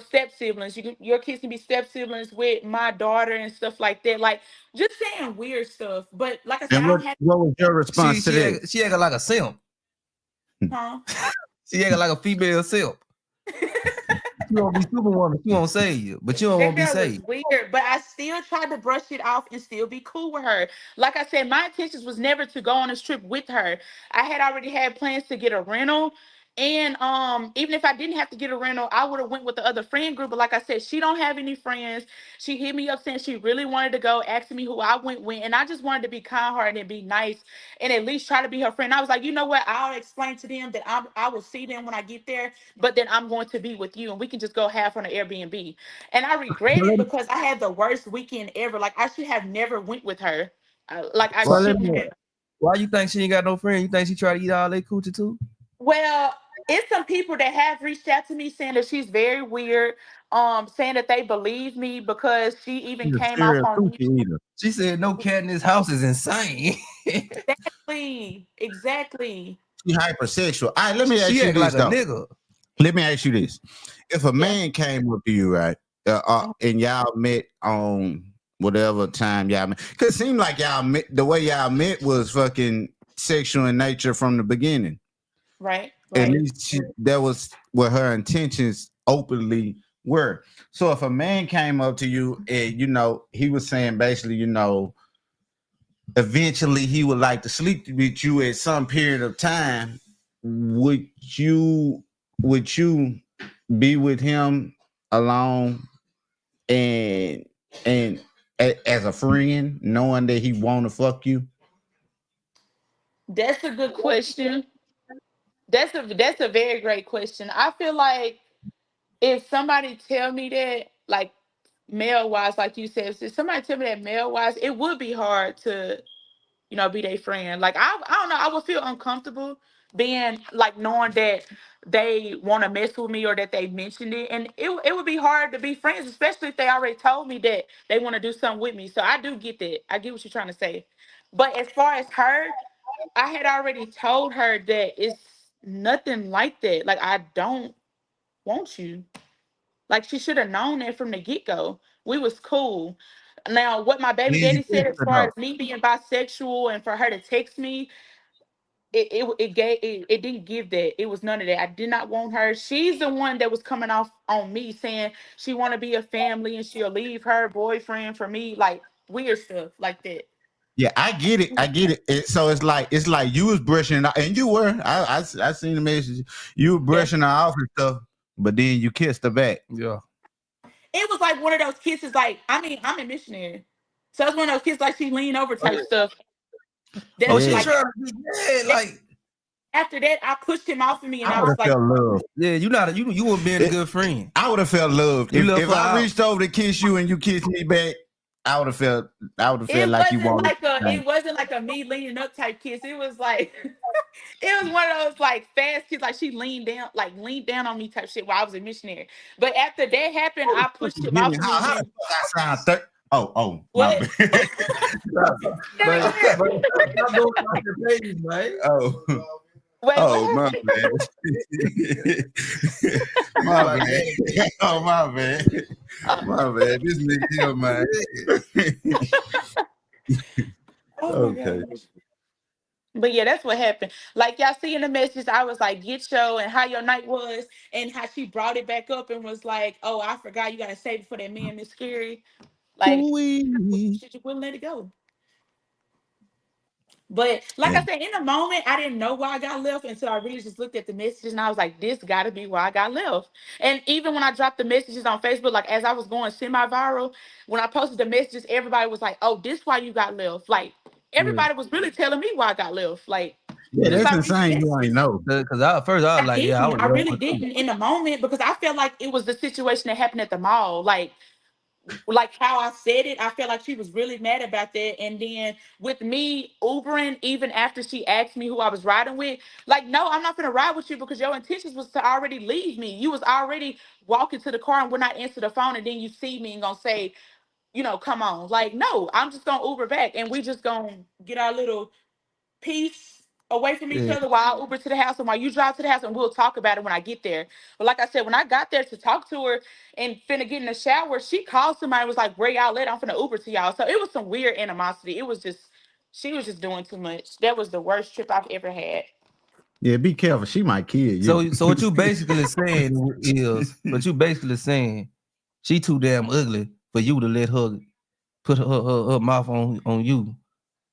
step siblings. Your kids can be step siblings with my daughter and stuff like that. Like just saying weird stuff. But like I said, And I don't have. what was your She response to she that? act, she acting like a simp. Huh? She acting like a female simp. She won't be superwoman. She won't save you, but you don't That want to be girl was saved. weird, but I still tried to brush it off and still be cool with her. Like I said, my intentions was never to go on this trip with her. I had already had plans to get a rental. And even if I didn't have to get a rental, I would have went with the other friend group. But like I said, she don't have any friends. She hit me up saying she really wanted to go, asking me who I went with, and I just wanted to be kind-hearted and be nice and at least try to be her friend. I was like, you know what? I'll explain to them that I will see them when I get there, but then I'm going to be with you, and we can just go half on an Airbnb. And I regret So it let me, because I had the worst weekend ever. Like I should have never went with her. Like I So let shouldn't me. have. Why you think she ain't got no friend? You think she try to eat all that coochie too? Well, it's some people that have reached out to me saying that she's very weird. Saying that they believe me because she even she's a came off serial on me. coochie eater. She said no cat in this house is insane. Exactly, exactly. She hypersexual. All right, let me ask She you act like this a though. nigga. Let me ask you this: if a Yeah. man came up to you, right, and y'all met on whatever time y'all met, because it seemed like y'all met, the way y'all met was fucking sexual in nature from the beginning. Right, At right. least that was what her intentions openly were. So if a man came up to you and he was saying basically, eventually he would like to sleep with you at some period of time, would you would you be with him alone and as a friend, knowing that he want to fuck you? That's a good question. That's a very great question. I feel like if somebody tell me that, like male wise, like you said, if somebody tell me that male wise, it would be hard to, be their friend. Like I don't know, I would feel uncomfortable being like knowing that they want to mess with me or that they mentioned it, and it would be hard to be friends, especially if they already told me that they want to do something with me. So I do get that. I get what you're trying to say, but as far as her, I had already told her that it's nothing like that. Like I don't want you. Like she should have known that from the get go. We was cool. Now, what my baby Did you daddy kiss said as her far though? as me being bisexual and for her to text me, it didn't give that. It was none of that. I did not want her. She's the one that was coming off on me saying she want to be a family and she'll leave her boyfriend for me, like weird stuff like that. Yeah, I get it. I get it. So it's like you was brushing it off, and you were. I seen the message. You were Yeah. brushing her off and stuff, but then you kissed her back. Yeah. It was like one of those kisses, like I'm a missionary. So it's one of those kisses like she leaned over type stuff. Oh, That she Yeah, like trying to be bad. Like, after that I pushed him off of me and I I would was have like, felt loved. yeah, you not a, you wouldn't being a It, good friend. I would have felt loved You left if her I out. reached over to kiss you and you kissed me back. I would have felt. I would have felt it like you wasn't wanted. like a Thing. it wasn't like a me leaning up type kiss. It was like it was one of those like fast kiss, like she leaned down on me type shit while I was a missionary. But after that happened, I pushed him Give off me of me how the again. fuck I sound? My What? bad. But stop going off your page, man. Oh, Wait, what oh, my happened? bad. You My like, bad. Oh, my bad. My bad. This nigga here, man. Oh my Okay. gosh. But yeah, that's what happened. Like y'all see in the message, I was like, "Get show," and how your night was, and how she brought it back up and was like, "Oh, I forgot you gotta save it for that man, Miss Scary." Like, Ooh-wee. she just wouldn't let it go. But like I said, in the moment, I didn't know why I got left until I really just looked at the messages and I was like, this gotta be why I got left. And even when I dropped the messages on Facebook, like as I was going semi-viral, when I posted the messages, everybody was like, oh, this why you got left. Like Yeah. everybody was really telling me why I got left. Like Yeah, because that's I read the insane. You ain't messages. know. Because at first I was I like, yeah, I didn't. would I love really her too. didn't in the moment because I felt like it was the situation that happened at the mall. Like how I said it, I felt like she was really mad about that. And then with me Ubering, even after she asked me who I was riding with, like, no, I'm not gonna ride with you because your intentions was to already leave me. You was already walking to the car and would not answer the phone, and then you see me and gonna say, come on. Like, no, I'm just gonna Uber back and we just gonna get our little peace away from each Yeah. other while I Uber to the house and while you drive to the house, and we'll talk about it when I get there. But like I said, when I got there to talk to her and finna get in the shower, she called somebody and was like, where y'all at? I'm finna Uber to y'all. So it was some weird animosity. It was just, she was just doing too much. That was the worst trip I've ever had. Yeah, be careful. She might kill you. So what you basically saying is, she too damn ugly for you to let her put her mouth on you.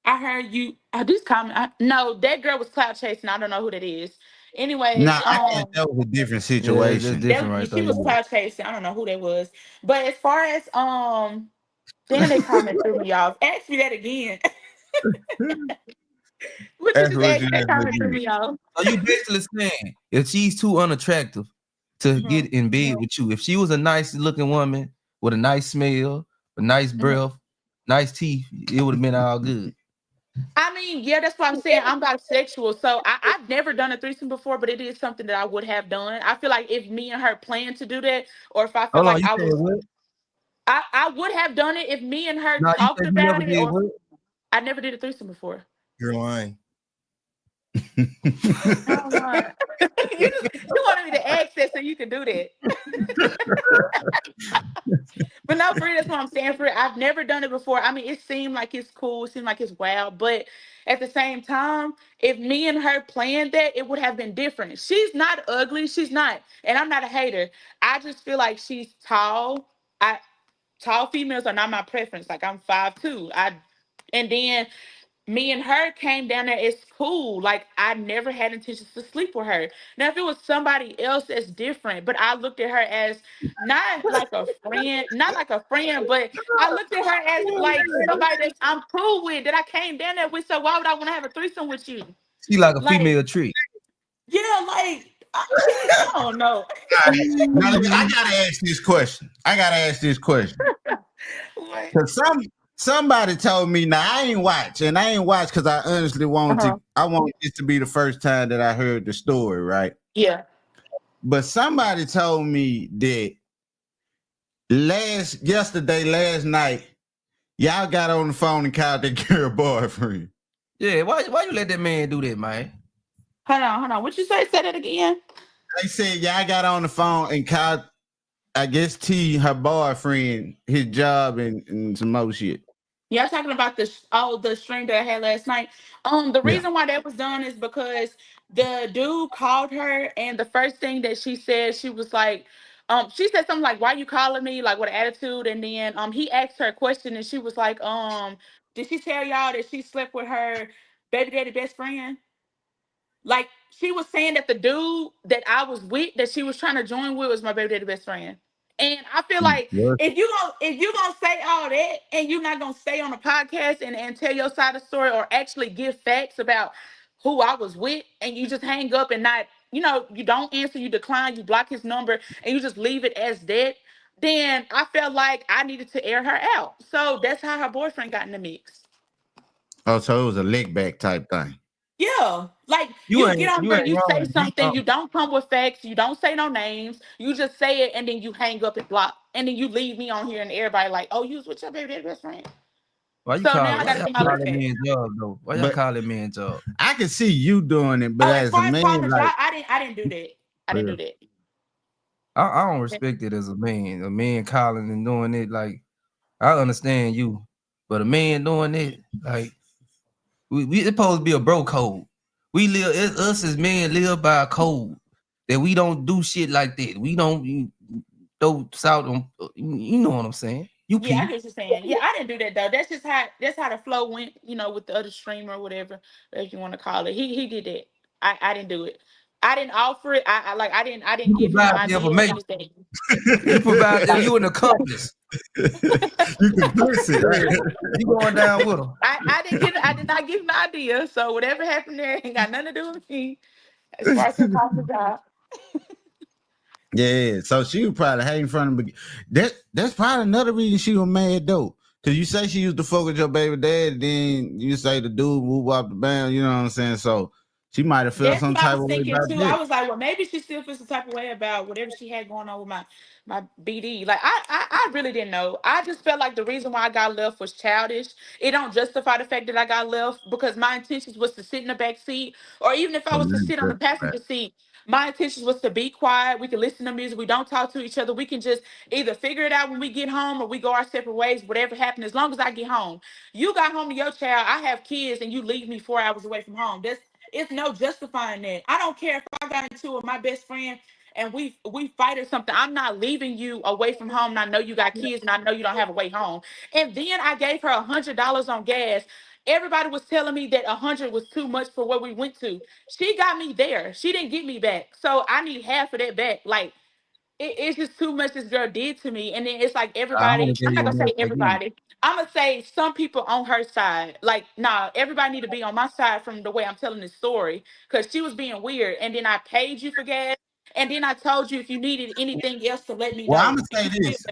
I heard you, this comment, no, that girl was cloud chasing. I don't know who that is. Anyways, Nah, I think that was a different Yeah, that's situation. different right she there. was Yeah. cloud chasing. I don't know who that was. But as far as, then they comment threw me off. Ask me that again. What you That's just what asked? you That have to comment threw do. me off. So you basically saying if she's too unattractive to Mhm, get in bed with you, if she was a nice looking woman with a nice smell, a nice mhm. breath, nice teeth, it would have been all good. I mean, yeah, that's what I'm saying. I'm bisexual, so I've never done a threesome before, but it is something that I would have done. I feel like if me and her planned to do that, or if I felt Hold on, like you said what? I would have done it if me and her No, you talked said you never about it, did or what? I never did a threesome before. You're lying. Oh my. You wanted me to ask that so you could do that. But no, for real, that's what I'm saying. For real, I've never done it before. I mean, it seemed like it's cool, it seemed like it's wild, but at the same time, if me and her planned that, it would have been different. She's not ugly, she's not, and I'm not a hater. I just feel like she's tall. I Tall females are not my preference. Like I'm 5'2". And then me and her came down there. It's cool. Like I never had intentions to sleep with her. Now, if it was somebody else, that's different. But I looked at her as not like a friend, but I looked at her as like somebody that I'm cool with, that I came down there with. So why would I want to have a threesome with you? She like a Like, female trick. yeah, like I don't know. Now, I gotta ask this question. What? Cause somebody told me. Now I ain't watch, and I ain't watch because I honestly want Uh-huh. to. I want this to be the first time that I heard the story, right? Yeah. But somebody told me that last night, y'all got on the phone and called that girl boyfriend. Yeah, why you let that man do that, man? Hold on. What you say? Say that again. They said y'all got on the phone and called, I guess, T, her boyfriend, his job and some more shit. Yeah, I'm talking about the stream that I had last night. The Yeah. reason why that was done is because the dude called her, and the first thing that she said, she was like, she said something like, "Why you calling me?" Like with an attitude, and then he asked her a question, and she was like, "Did she tell y'all that she slept with her baby daddy best friend?" Like she was saying that the dude that I was with, that she was trying to join with, was my baby daddy best friend. And I feel like Yes. if you gonna say all that and you're not gonna stay on the podcast and tell your side of the story or actually give facts about who I was with, and you just hang up and not, you don't answer, you decline, you block his number, and you just leave it as that, then I felt like I needed to air her out. So that's how her boyfriend got in the mix. Oh, so it was a lick back type thing. Yeah, like You you ain't get on you here, ain't you say wrong. something, you don't come with facts, you don't say no names, you just say it, and then you hang up and block, and then you leave me on here, and everybody like, oh, you was with your baby daddy best friend. So now I Why got to y'all get my call life that back. man job though? Why y'all But call that man job? I can see you doing it, but Oh, as as a far as man, calling the like, job, I didn't do that. I didn't yeah. do that. I don't respect it as a man. A man calling and doing it, like I understand you, but a man doing it, like we it's supposed to be a bro code. Us as men live by a code that we don't do shit like that. We don't throw salt on. You know what I'm saying? You Yeah, I peep. get what you're saying. Yeah, I didn't do that though. That's how the flow went, with the other streamer or whatever, if you want to call it. He did that. I didn't do it. I didn't offer it. I didn't You give him provide my the idea or information. anything. You provide them. You an accomplice. You can push it. Right? You going down with them. I did not give him the idea. So whatever happened there ain't got nothing to do with me as far as him calling the job. Yeah, so she was probably hating from the beginning. That's probably another reason she was mad though. Cause you say she used to fuck with your baby dad, then you say the dude move up the band, you know what I'm saying? So she might have felt That's some what I type was of way thinking about too. I that. was like, well, maybe she still feels some type of way about whatever she had going on with my BD. Like I really didn't know. I just felt like the reason why I got left was childish. It don't justify the fact that I got left because my intentions was to sit in the back seat, or even if I was to sit on the passenger seat, my intentions was to be quiet. We can listen to music. We don't talk to each other. We can just either figure it out when we get home or we go our separate ways. Whatever happened, as long as I get home. You got home to your child. I have kids, and you leave me 4 hours away from home. It's no justifying that. I don't care if I got into it with my best friend and we fight or something. I'm not leaving you away from home. And I know you got kids and I know you don't have a way home. And then I gave her $100 on gas. Everybody was telling me that 100 was too much for what we went to. She got me there. She didn't get me back. So I need half of that back. Like it's just too much this girl did to me. And then it's like I only everybody, gave I'm not you gonna enough say for you. everybody. I'm gonna say some people on her side. Like, nah, everybody need to be on my side from the way I'm telling this story. Cause she was being weird. And then I paid you for gas. And then I told you if you needed anything else to let me Well, I'm know. gonna And say you still this.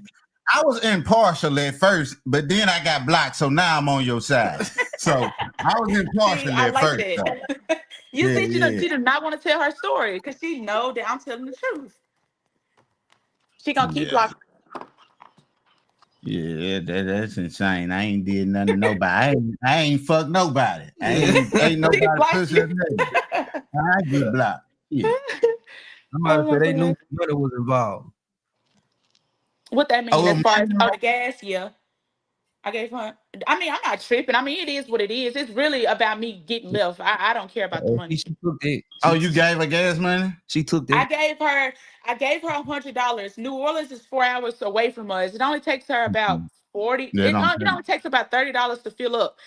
I was impartial at first, but then I got blocked, so now I'm on your side. So I was see, impartial I at like first. Though. that. You Yeah, see, yeah, she did not want to tell her story because she know that I'm telling the truth. She gonna keep yeah. blocking. Yeah, that's insane. I ain't did nothing to nobody. I ain't fucked nobody. Yeah. Ain't She nobody blocks pussy or you. nothing. I get blocked. Yeah. Somebody Oh my said they knew god. money was involved. What that mean Oh, as far as the gas? Yeah, I gave her. I mean, I'm not tripping. I mean, it is what it is. It's really about me getting left. I don't care about the money. She took that. you gave her gas money? She took I that. gave her $100. New Orleans is 4 hours away from us. It only takes her about 40. Yeah, It, don't. it only takes about $30 to fill up.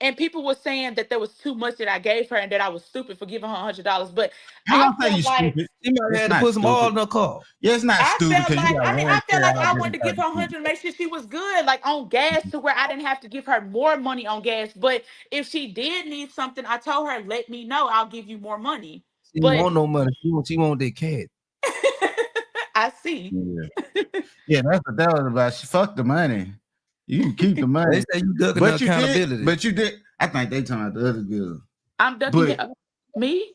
And people were saying that there was too much that I gave her and that I was stupid for giving her $100. But I ain't I gonna say felt you like stupid. She might have It's had to not put some oil stupid. in her car. Yeah, it's not I stupid felt because you like got I mean one I felt care like out I there. wanted to give her 100 to make sure she was good, like on gas to where I didn't have to give her more money on gas. But if she did need something, I told her, let me know. I'll give you more money. She didn't But want no money. She want that cat. I see. Yeah. Yeah, that's what that was about. She fucked the money. You can keep the They money. say you ducking the But you did. accountability. But you did. I think they talking about the other girl. I'm ducking But it. Me?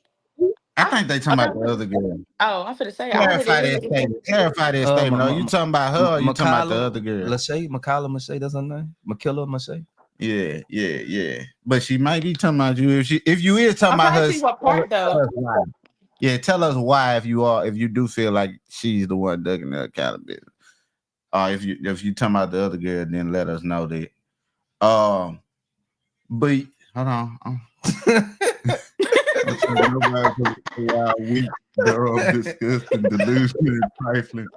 I think they talking about the other girl. Oh, I'm finna say I Clarify already. that statement. Clarify that statement. No, you talking about her or you talking about the other girl? Makala Lachey, that's her name? Makilla Lachey? Yeah. But she might be talking about you. If you is talking I'm about trying her, to see what part tell though. us why. Yeah, tell us why if you do feel like she's the one ducking the accountability. If you talking about the other girl, then let us know that. But hold on. Weak, they're disgusting, delusional, and trifling.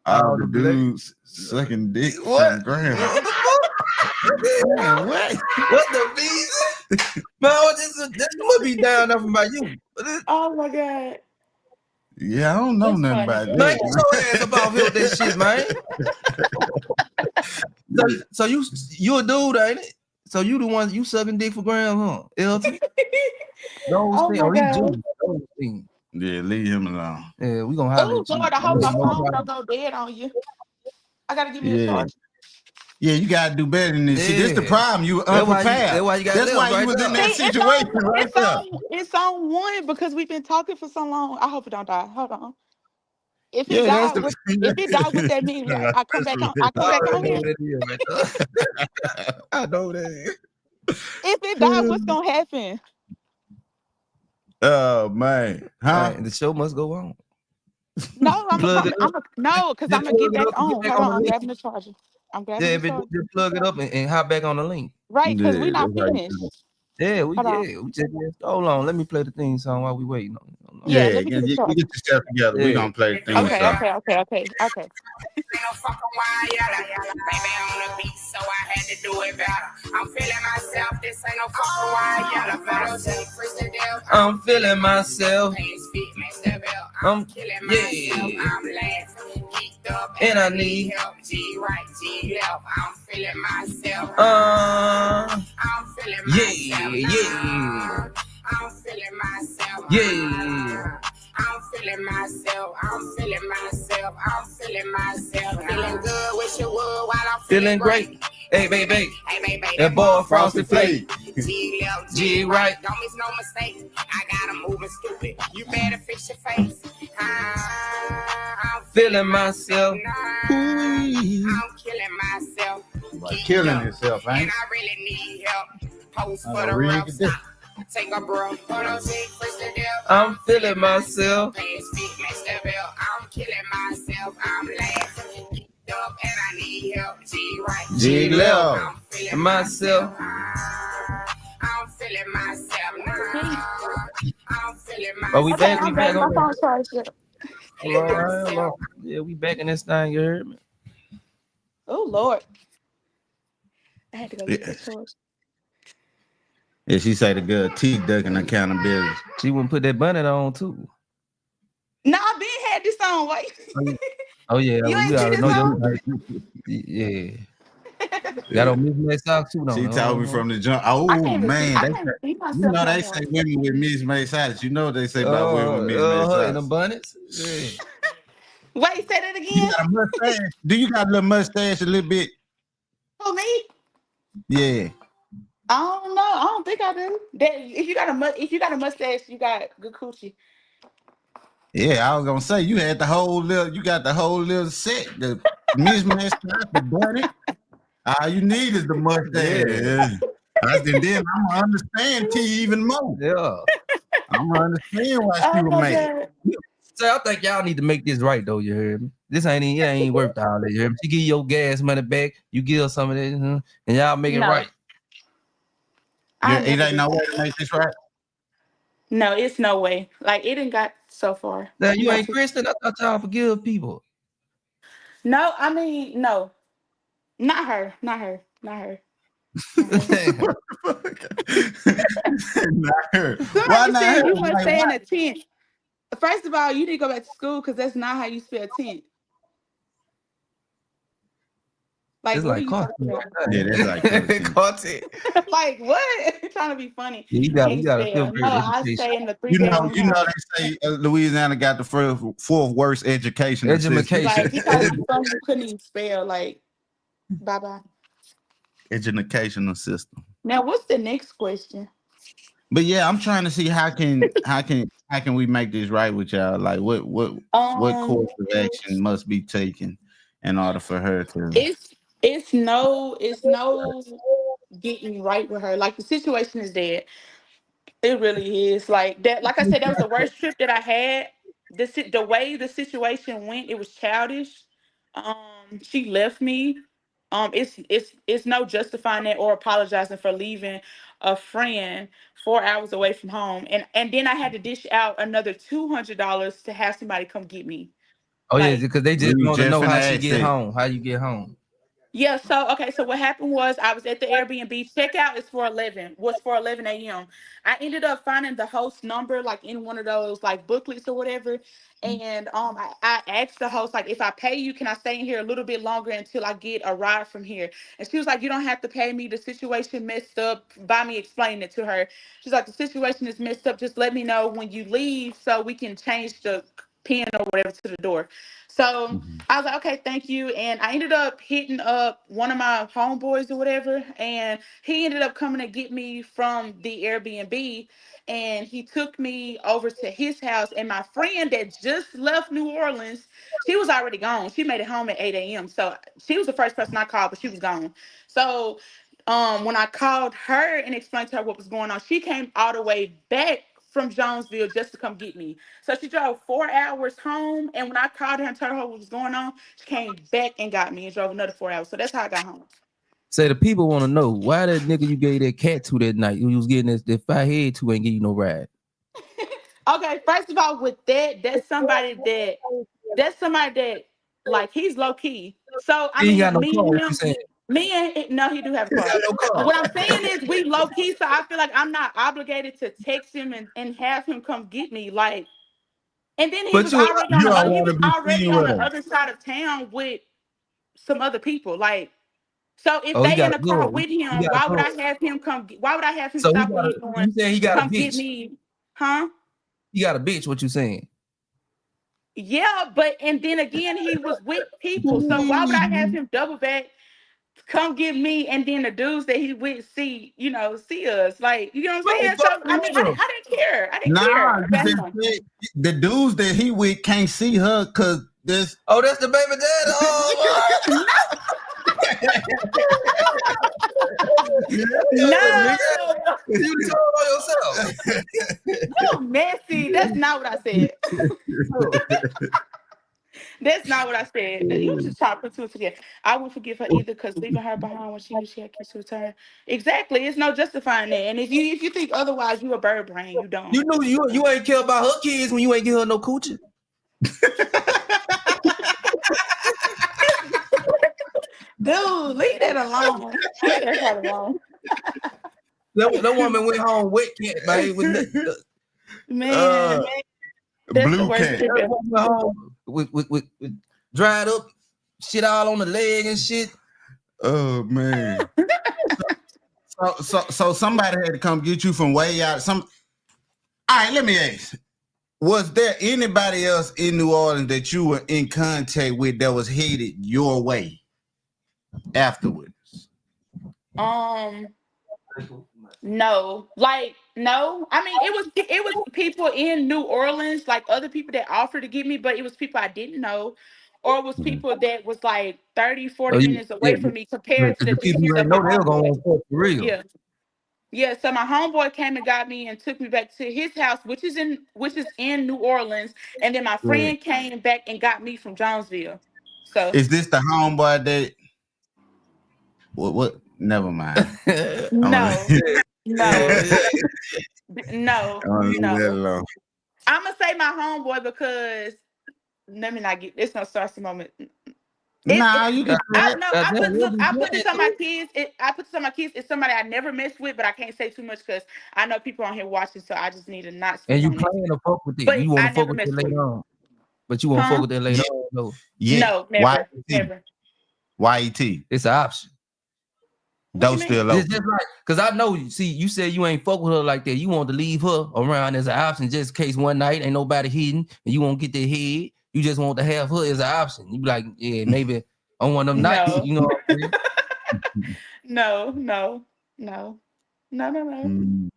All the dudes sucking dick from ground. Man, what? What the bees? Man, this must be down enough about you. Oh my god. Yeah, I don't know That's nothing funny. about Man, that. get your ass up off here with that shit, man. So you a dude, ain't it? So you the one you sucking dick for grams, huh? Elton? Those Oh things. my Oh, he god. do those things. Yeah, leave him alone. Yeah, we gonna holler Oh at you. Lord, I hope my phone Nobody- don't go dead on you. I gotta give me a Yeah. charge. Yeah, you gotta do better than this. See, this the Yeah. problem. You were That's why unprepared. you got That's why left you right was in there. that See, situation right there. it's on one because we've been talking for so long. I hope it don't die. Hold on. If it Yeah, that's died the. with if it died with that meaning, I come back on. I come I back already on know here. what it is right there. I know that. If it died, what's gonna happen? Oh man, All huh? right, the show must go on. No, I'm gonna Plug come. it up. No, because I'm Just gonna plug get it back up and get on. back Hold on on, the I'm link. grabbing the charger. I'm grabbing Yeah, the charger. just plug it up and hop back on the link. Right, because we're Yeah, not that's how you do it. finished. Yeah, we Hold on. just hold on. Let me play the theme song while we waiting on it. Yeah, Yeah, let me get the you charger. get yourself together. We Yeah. gonna play the theme Okay. song. Okay. fucking wild, yalla. Baby on the beat, so I had to do it better. I'm feeling myself, this ain't no fucking wild, yalla. Better say freestyle deal. I'm feeling myself. Pants fit, match the belt. I'm Killing myself, I'm laughing, geeked up, and I need help. G right, G left. I'm feeling myself. uh I'm feeling myself. yeah. I'm feeling myself. Yeah. I'm feeling myself. I'm feeling myself. I'm feeling myself. Feeling good, wish you would while I'm Feeling great. Hey baby, that boy frosted flake. G left, G right. Don't miss no mistake. I got 'em moving stupid. You better fix your face. I'm Feeling myself. I'm killing myself. Killing yourself, And ain't I really need help. Post I for the really rough get stop. Take a breath. Hold on, shit, first the deal. I'm feeling myself. Pants fit, match the belt. I'm killing myself. I'm laughing. Geeked up and I need help. G right. G left. I'm feeling Myself. I'm feeling myself now. I'm feeling myself. But we back, I'm back. My phone charged. Hello. Yeah, we back in this thing, you heard me? Oh Lord, I had to go get Yeah. that charge. Yeah, she say the good teeth ducking accountability. She wouldn't put that bonnet on too. No, I been had this on. Wait. Oh yeah, You well, ain't you see already this know your on? type. Yeah. Got on mismatched socks too, She no. told me from the jump. Oh I can't even see. man, I they can't even see you myself know no they more. say women with mismatched sides. You know what they say about women with mismatched in sides. them bonnets. Yeah. Wait, say that You again. got a mustache? Do you got a little mustache a little bit? Who me? Yeah. I don't know. I don't think I do. That if you got a mustache, you got good coochie. Yeah, I was gonna say you had the whole little, you got the whole little set, the mismatched sides, the bunny. All you need is the mustache. Yeah. And then I'm gonna understand T even more. Yeah. I'm gonna understand why she Oh was my mad. god. So I think y'all need to make this right though, you heard me? This ain't worth all that, you heard me? She give you your gas money back, you give her some of that, and y'all make it No, right. I It never ain't do no that. way to make this right. No, it's no way. Like it didn't got so far. Now You you got ain't to. Christian, I thought y'all forgive people. No, I mean no, not her, not her, not her, not her. Not her. Why Somebody not said her? you must Like, stay why? in a tent. First of all, you need to go back to school because that's not how you spell tent. Like, It's what are like you content. talking about? Yeah, that's like content. Content. Like, what? Trying to be funny. Yeah, you Can't got a spell. fifth No, grade I education. stay in the You know, 3 bedroom house. they say Louisiana got the fourth worst educational system. Like, he probably Education. something you couldn't even spell. Like, bye bye. Educational system. Now, what's the next question? But yeah, I'm trying to see how can we make this right with y'all? Like, what course of action must be taken in order for her to? It's no getting right with her. Like the situation is dead. It really is. Like that. Like I said, that was the worst trip that I had. The way the situation went, it was childish. She left me. It's no justifying that or apologizing for leaving a friend 4 hours away from home, and then I had to dish out another $200 to have somebody come get me. Oh yeah, Like because they just We was want to just know finna how she ask get that. home, how you get home. yeah, so okay, so what happened was I was at the Airbnb. Checkout is for 11. Was for 11 a.m. I ended up finding the host number like in one of those like booklets or whatever. And I asked the host, like, if I pay you, can I stay in here a little bit longer until I get a ride from here? And she was like, you don't have to pay me. The situation messed up by me explaining it to her. She's like, the situation is messed up. Just let me know when you leave so we can change the pin or whatever to the door. So I was like, okay, thank you. And I ended up hitting up one of my homeboys or whatever. And he ended up coming to get me from the Airbnb. And he took me over to his house. And my friend that just left New Orleans, she was already gone. She made it home at 8 a.m. So she was the first person I called, but she was gone. So when I called her and explained to her what was going on, she came all the way back from Jonesville just to come get me. So she drove 4 hours home, and when I called her and told her what was going on, she came back and got me and drove another 4 hours. So that's how I got home. Say the people want to know why that nigga you gave that cat to that night, who you was getting that fat head to, ain't give you no ride. Okay, first of all, with that, that's somebody that like he's low key. So I He ain't mean, got no car. What you saying? no, he do have a He car. got no car. What I'm saying is we low key, so I feel like I'm not obligated to text him and have him come get me. Like, and then But you don't he want was to be already seen on with the her. other side of town with some other people. Like, so if Oh, he they got in a the car girl. with He him, got a girl. why would I have him So he stop what got a. he's doing You saying he to got a come get bitch? me? Huh? He got a bitch. What you saying? Yeah, but and then again, he was with people. So why would I have him double back, come get me, and then the dudes that he with see us? Like, you know what I'm Man, saying? fuck So I mean, with him. I didn't care. I didn't Nah, care you about just him. said the dudes that he with can't see her because this. Oh, that's the baby dad. Oh, No, you told on yourself. you messy. That's not what I said. That's not what I said. You was just trying to put two and two together. I would forgive her either because leaving her behind when she knew she had kids to return. Exactly. It's no justifying that. And if you think otherwise, you a bird brain. You You don't. knew you ain't care about her kids when you ain't give her no coochie. Dude, leave that alone. Leave that part alone. That woman went home wet cat, man. uh, Man, that's the blue worst cat. shit That ever. woman went home with dried up shit all on the leg and shit. Oh man. So somebody had to come get you from way out. All right, let me ask. Was there anybody else in New Orleans that you were in contact with that was headed your way afterwards? Um, no, like no. I mean, it was people in New Orleans, like other people that offered to get me, but it was people I didn't know, or it was people that was like 30, Oh, 40 you, minutes yeah, away from me yeah, compared to 'cause the the people distance you of ain't my know they were homeboy. gonna fuck for real. Yeah. Yeah, so my homeboy came and got me and took me back to his house, which is in New Orleans, and then my Yeah. friend came back and got me from Jonesville. So Is this the homeboy that what? Never mind. I'm gonna no, leave, no, Yeah. no, I'm gonna leave that no. alone. I'm gonna say my homeboy because let me not get. It's gonna start some moment. Nah, you can say I it. no. God I damn, put what look. you I put saying, this on my too? kids. I put this on my kids. It's somebody I never messed with, but I can't say too much because I know people on here watching, so I just need to not And speak you on it. playing to fuck with it. But You want I to fuck never with it messed with later him. on. But you won't fuck Huh? with that later Yeah, on, though. yeah. No, never, YET. never. YET. It's an option. What you Don't mean? still It's open. just like, cause I know, see, you said you ain't fuck with her like that. You want to leave her around as an option just in case one night ain't nobody hidden and you won't get their head. You just want to have her as an option. You be like, yeah, maybe on one of them nights, No, you know what I'm saying? no, no, no, no, no, no. Mm,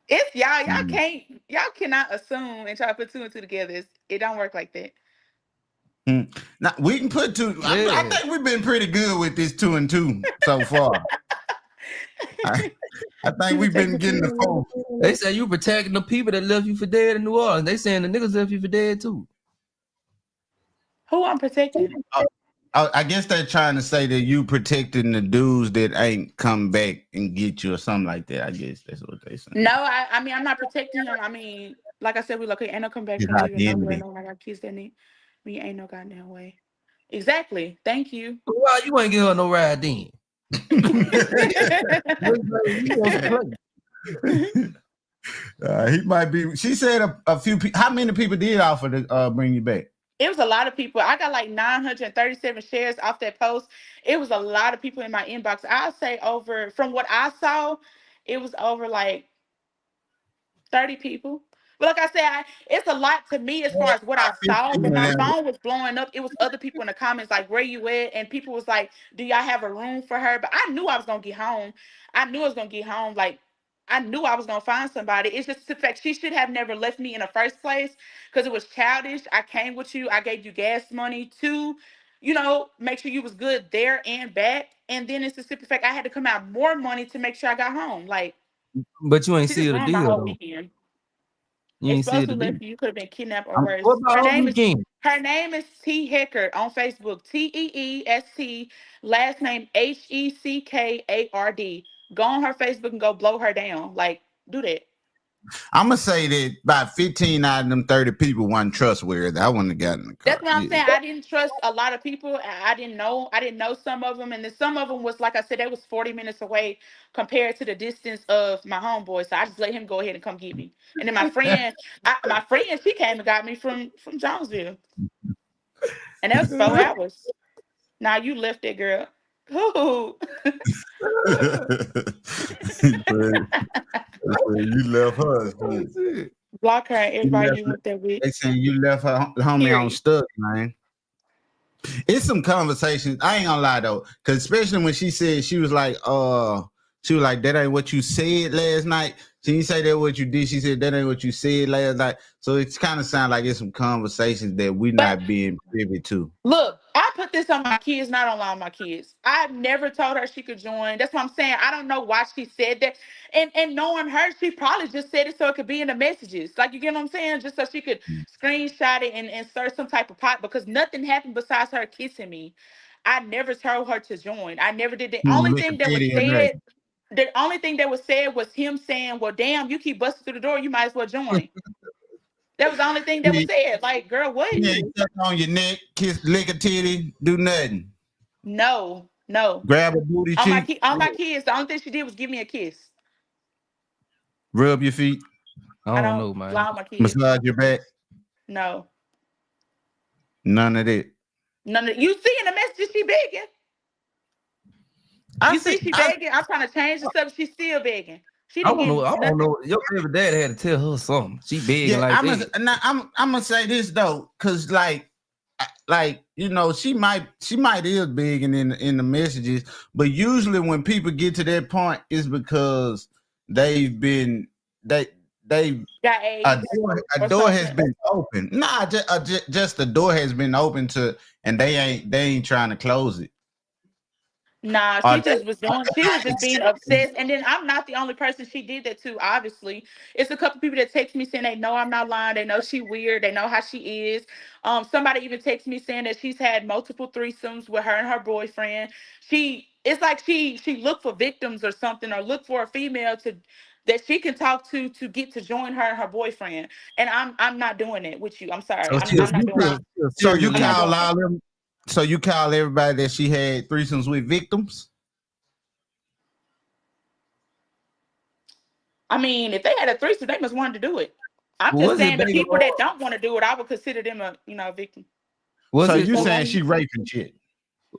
It's y'all. mm. Y'all cannot assume and try to put two and two together. It don't work like that. Now we can put two. I Yeah. think we've been pretty good with this 2 and 2 so far. I, I think People we've take been the getting the four. They say you protecting the people that left you for dead in New Orleans. They saying the niggas left you for dead too. who I'm protecting. I guess they're trying to say that you protecting the dudes that ain't come back and get you or something like that. I guess that's what they saying. No, I mean I'm not protecting him. I mean, like I said, we look. Ain't no come back His from leaving nowhere. identity. No, I got kids that need me. Ain't no goddamn way. Exactly. Thank you. Why you ain't give her no ride then? You want to play. He might be. She said a few people. How many people did offer to bring you back? It was a lot of people. I got like 937 shares off that post. It was a lot of people in my inbox. I'll say over, from what I saw, it was over like 30 people. But like I said, it's a lot to me as far as what I saw. When my phone was blowing up, it was other people in the comments like, where you at? And people was like, do y'all have a room for her? But I knew I was going to get home. I knew I was going to get home. Like, I knew I was going to find somebody. It's just the fact she should have never left me in the first place because it was childish. I came with you. I gave you gas money to, make sure you was good there and back. And then it's the simple fact I had to come out more money to make sure I got home. Like, But you ain't she just seal the ruined my deal whole though. weekend. You ain't seal the Explosive deal. left you. You could have been kidnapped or worse. What about her weekend? Her name is T Heckard on Facebook. TEEST. Last name HECKARD. Go on her Facebook and go blow her down. Like, do that. I'm gonna say that about 15 out of them 30 people wasn't trustworthy. I wouldn't have gotten in the car. That's what I'm saying. I didn't trust a lot of people. I didn't know. I didn't know some of them, and then some of them was like I said, they was 40 minutes away compared to the distance of my homeboy. So I just let him go ahead and come get me. And then my friend, she came and got me from Jonesville, and that was 4 hours. Now you left that girl. Ooh. You left her. Block her and You everybody left you her. went there with. They saying you left her homie on Period. stuck, man. It's some conversations. I ain't gonna lie though, because especially when she said she was like, that ain't what you said last night. She didn't say that what you did. She said that ain't what you said last night. So it's kind of sound like it's some conversations that we But not being privy to. look, I put this on my kids, not on all my kids. I've never told her she could join. That's what I'm saying. I don't know why she said that. And knowing her, she probably just said it so it could be in the messages. Like, you get what I'm saying? Just so she could screenshot it and insert some type of pot, because nothing happened besides her kissing me. I never told her to join. I never did. You don't lick a titty or nothing. The only thing that was said was him saying, well, damn, you keep busting through the door, you might as well join. That was the only thing that was said. Like, girl, what? You ain't suck on your neck, lick a titty, do nothing. No. Grab a booty cheek. On my kids, the only thing she did was give me a kiss. Rub your feet. I don't know, man. Lie on my kids. Massage your back. No. None of that. None of you see in the messages she begging. You see she begging. I'm trying to change the subject. She's still begging. She didn't get I don't know. Your baby dad had to tell her something. She begging like that. I'm gonna say this though, cause like you know, she might is begging in the messages, but usually when people get to that point, it's because they've been got AIDS a door has been open. Nah, just the door has been open to, and they ain't trying to close it. Nah, she just was being obsessed. And then I'm not the only person she did that to, obviously. It's a couple people that text me saying they know I'm not lying, they know she weird, they know how she is. Somebody even texted me saying that she's had multiple threesomes with her and her boyfriend. It's like she looked for victims or something, or look for a female that she can talk to get to join her and her boyfriend. And I'm not doing it with you. I'm sorry. I'm not doing it. So you call all them. So you call everybody that she had threesomes with victims? I mean, if they had a threesome, they must want to do it. I'm just saying the people that don't want to do it, I would consider them a victim. So you saying she raping shit?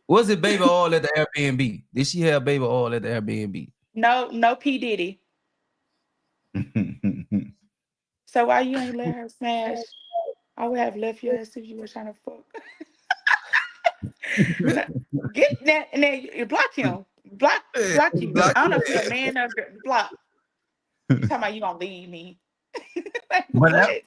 Was it baby all at the Airbnb? Did she have baby all at the Airbnb? No P. Diddy. So why you ain't let her smash? I would have left your ass if you were trying to fuck. Get that and then you block him. Block you. I don't know if you're a man or block. You talking about you gonna leave me. But that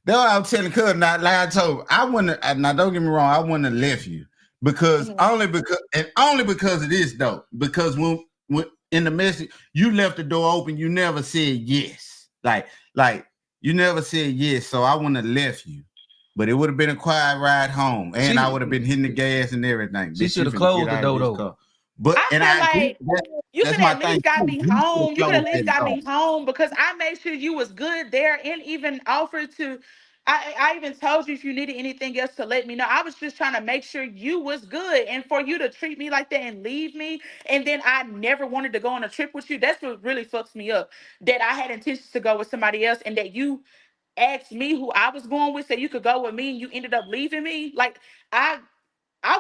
what I'm telling cuz, not like I told you, I wouldn't. Now don't get me wrong, I wouldn't have left you because only because of this though. Because when in the message you left the door open, you never said yes. Like you never said yes, so I wouldn't have left you. But it would have been a quiet ride home, and I would have been hitting the gas and everything. She should have closed the door though. But you could at least got me home. You could at least got me home because I made sure you was good there, and even offered to. I even told you if you needed anything else to let me know. I was just trying to make sure you was good, and for you to treat me like that and leave me, and then I never wanted to go on a trip with you. That's what really fucks me up. That I had intentions to go with somebody else, and that you asked me who I was going with so you could go with me, and you ended up leaving me. Like I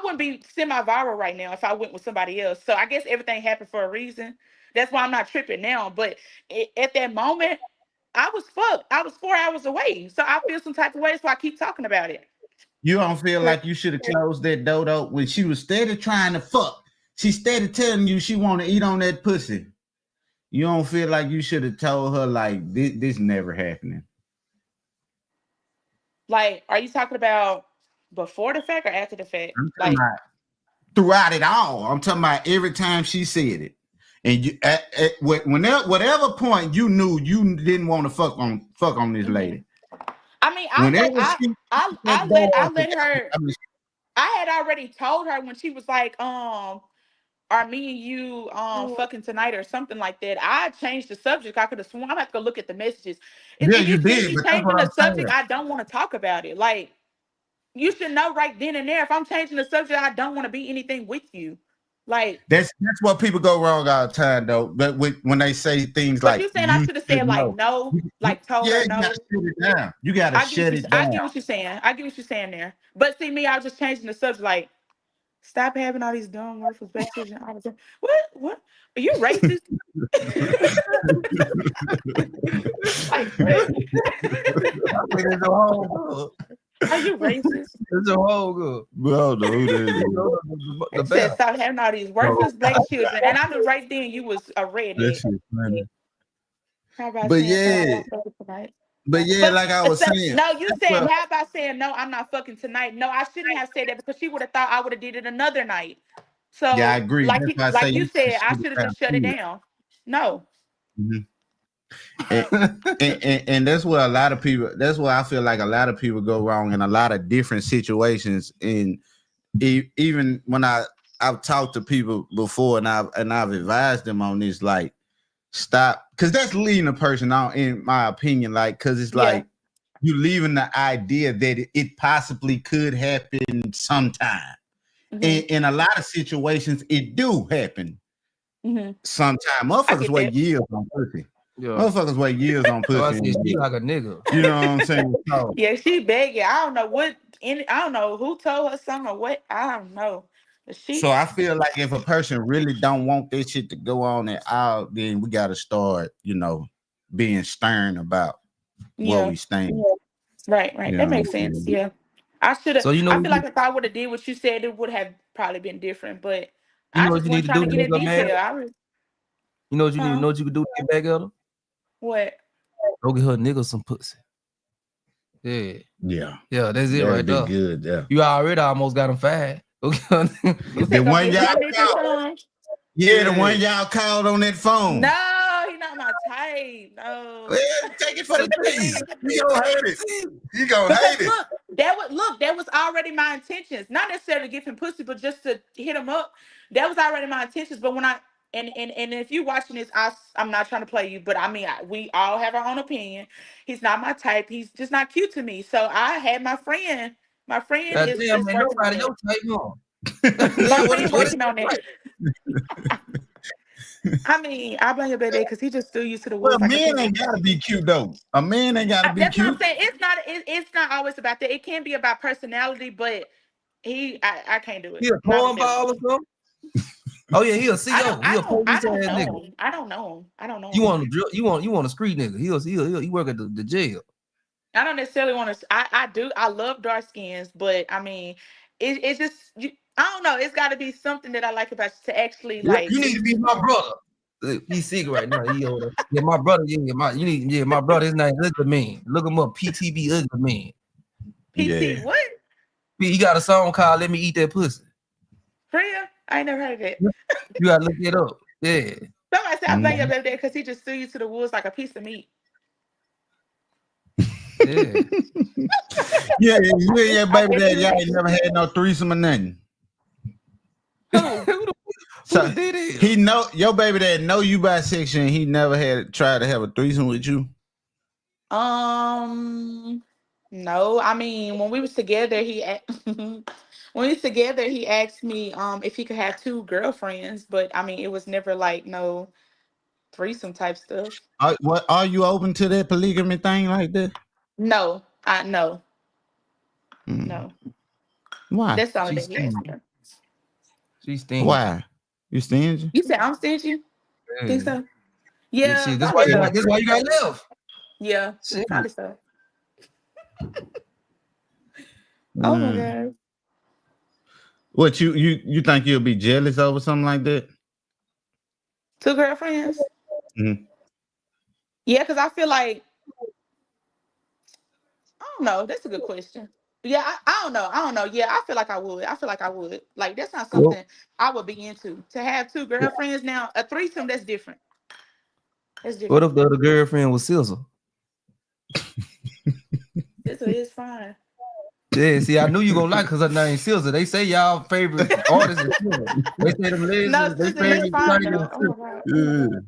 wouldn't be semi-viral right now if I went with somebody else. So I guess everything happened for a reason. That's why I'm not tripping now. But at that moment, I was fucked. I was 4 hours away. So I feel some type of way. So I keep talking about it. You don't feel like you should have closed that door though when she was steady trying to fuck. She steady telling you she want to eat on that pussy. You don't feel like you should have told her like this never happening. Like, are you talking about before the fact or after the fact? Like throughout it all. I'm talking about every time she said it. And you whatever point you knew you didn't want to fuck on this lady. I mean, I let her. I had already told her when she was like, are me and you fucking tonight or something like that, I changed the subject. I could have sworn. I'm gonna have to go look at the messages. Yeah, If you you see did, me but that's changing what the I'm subject, saying. I don't want to talk about it. Like you should know right then and there. If I'm changing the subject, I don't want to be anything with you. Like, That's what people go wrong all the time, though. But when they say things but like you saying I "you should have should said like know," no, like told yeah, her you gotta no. shut it down. You gotta I get what shut you. it I down. get what you're saying. I get what you're saying there. But see, me, I was just changing the subject. Like, stop having all these dumb, worthless black children. I was like, what? What? Are you racist? Like, what? I think it's your home good. Are you racist? It's your home good. Well, no, who that is? The It said best. stop having all these worthless black children, and I knew right then you was a That redhead. shit funny. How about But saying no? I'm yeah, not fucking tonight. but yeah, But like I was saying, no, you said well, how about saying no? I'm not fucking tonight. No, I shouldn't have said that because she would have thought I would have did it another night. yeah, I So agree. That's why I say like you you should said, I shut it should have down. just shut it down. No. Mhm. And that's where a lot of people. That's where I feel like a lot of people go wrong in a lot of different situations. And even when I've talked to people before, and I've advised them on this, like stop, because that's leading a person on, in my opinion, like because it's Yeah. like you leaving the idea that it possibly could happen sometime. Mm-hmm. In a lot of situations, it do happen Mm-hmm. sometime. I Motherfuckers get wait that. years on pussy. Yeah. Motherfuckers wait years on So I pussy. said she like a nigga. You know what I'm saying? So, Yeah, she begging. I don't know what. I don't know who told her something or what. I don't know. But so she. I feel like if a person really don't want this shit to go on at all, then we got to start, being stern about what Yeah. we stand. Right. Right. You That know what I'm makes sense. saying? Yeah. I should have. So you know I what feel like if I would have did what you said, it would have probably been different. But you I know what just you need wasn't to trying do to to get make in her mad? detail. You know what you need to Huh? know what you can do to get back at her? What? Go get her nigga some pussy. Yeah. Yeah, Yeah, that's it that'd right be there. good. Yeah, You already almost got him fired. Okay. You the said go one get y'all my nigga called. some? Yeah, the one y'all called on that phone. No, he not my type. No. Well, take it for the team. You gonna hate it. You gonna Because hate it. that was already my intentions. Not necessarily to give him pussy, but just to hit him up. That was already my intentions. But when I and if you watching this, I'm not trying to play you, but I mean we all have our own opinion. He's not my type. He's just not cute to me. So I had my friend. My friend God damn, is man, working on nobody it. your type, huh? My Damn, friend what is working on it. I mean, I blame your baby because he just threw you to the Well, wolves like a men piece of ain't gotta be cute though. A man ain't gotta be That's what I'm cute. saying. It's not always about that. It can be about personality, but I can't do he it. a Not with him. cornball or something? Oh yeah, he a CO. He a I police don't ass nigga. know him. I don't know him. I don't know You him. want a you want a street nigga. He work at the jail. I don't necessarily want to. I do. I love dark skins, but I mean, it's just I don't know. It's got to be something that I like about you to actually like You need to lead be me my on. brother. He's sick right now. He older. Yeah, my brother. My brother. His name is Ugly Man. Look him up. PTB Ugly Man. PT Yeah. what? He got a song called "Let Me Eat That Pussy." Priya? I ain't never heard of it. You gotta look it up. Yeah. Somebody said I blame your Mhm. baby because he just threw you to the wolves like a piece of meat. Yeah. Yeah, you and your I baby guess dad, you y'all right. ain't never had no threesome or nothing. Who? So Who did it? he know your baby dad know you bisexual and he never had tried to have a threesome with you. No. I mean, when we was together, when we was together, he asked me if he could have two girlfriends, but I mean, it was never like no threesome type stuff. Are you open to that polygamy thing like that? No, no, Mm. no. Why? That's the only She's thing he asked stingy. me. She's stingy. Why? You stingy? You said I'm stingy? Think Yeah. so? Yeah, Shit, probably so. that's why you got left. Yeah, Shit. probably so. Oh my Mm. god. What you think you'll be jealous over something like that? Two girlfriends? Mhm. Yeah, because I feel like I don't know. That's a good question. Yeah, I don't know. I don't know. Yeah, I feel like I would. I feel like I would. Like that's not Well, something I would be into. To have two girlfriends now, a threesome, that's different. That's what different. if the other girlfriend was Sizzle? This is fine. Yeah, see, I knew you gonna like because her name Silza. They say y'all favorite artist is Silza. They say them No, legends, they Susan is favorite fine singer though. is Oh Silza. my god. Yeah.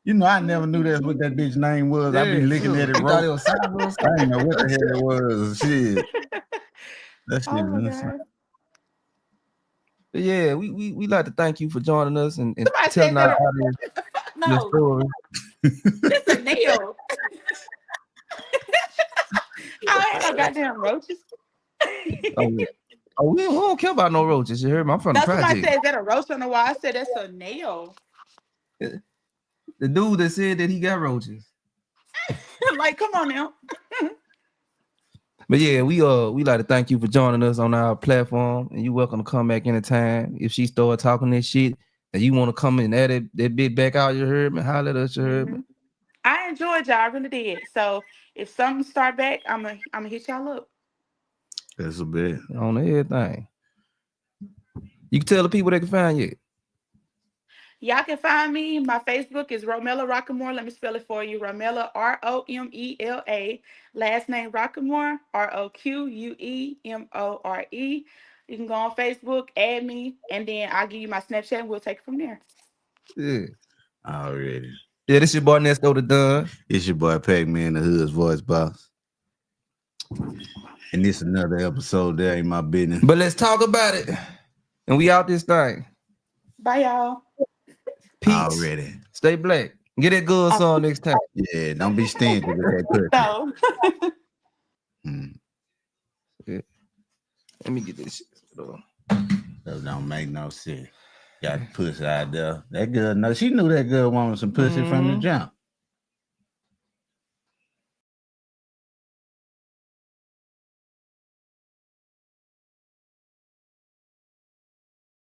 You know, I never knew that's what that bitch name was. I be Yeah, looking at Silza. it You thought it wrote. was Silza or I something? didn't know what the hell it was. Shit. That shit Oh my was god. But yeah, we like to thank you for joining us and Somebody said telling our that. audience Fuck your no. story. This a nail. I ain't no goddamn roaches. Oh, yeah. Oh, we don't care about no roaches. You heard me? I'm from the Now somebody project. said, is that a roach on the wall? I said that's a nail. The dude that said that he got roaches. Like, come on now. But yeah, we like to thank you for joining us on our platform, and you're welcome to come back anytime. If she start talking this shit and you want to come and edit that bit back out, you heard me? Holler at us, you heard me? I enjoyed y'all, I really did. So if something start back, I'm gonna hit y'all up. That's a bit. On everything. You can tell the people they can find you. Y'all can find me. My Facebook is Romela Rockamore. Let me spell it for you. Romela Romela. Last name Rockamore Roquemore. You can go on Facebook, add me, and then I'll give you my Snapchat and we'll take it from there. Yeah. Already. Yeah, this your boy Nesto the Dunn. It's your boy Pac-Man, the Hood's voice boss. And this another episode. That ain't my business. But let's talk about it. And we out this thing. Bye, y'all. Peace. Already. Stay black. Get that good song next time. Yeah, don't be stingy with that pussy. No. Yeah. Let me get this shit. That don't make no sense. Got pussy out there. That girl, no, she knew that girl wanted some pussy from the jump.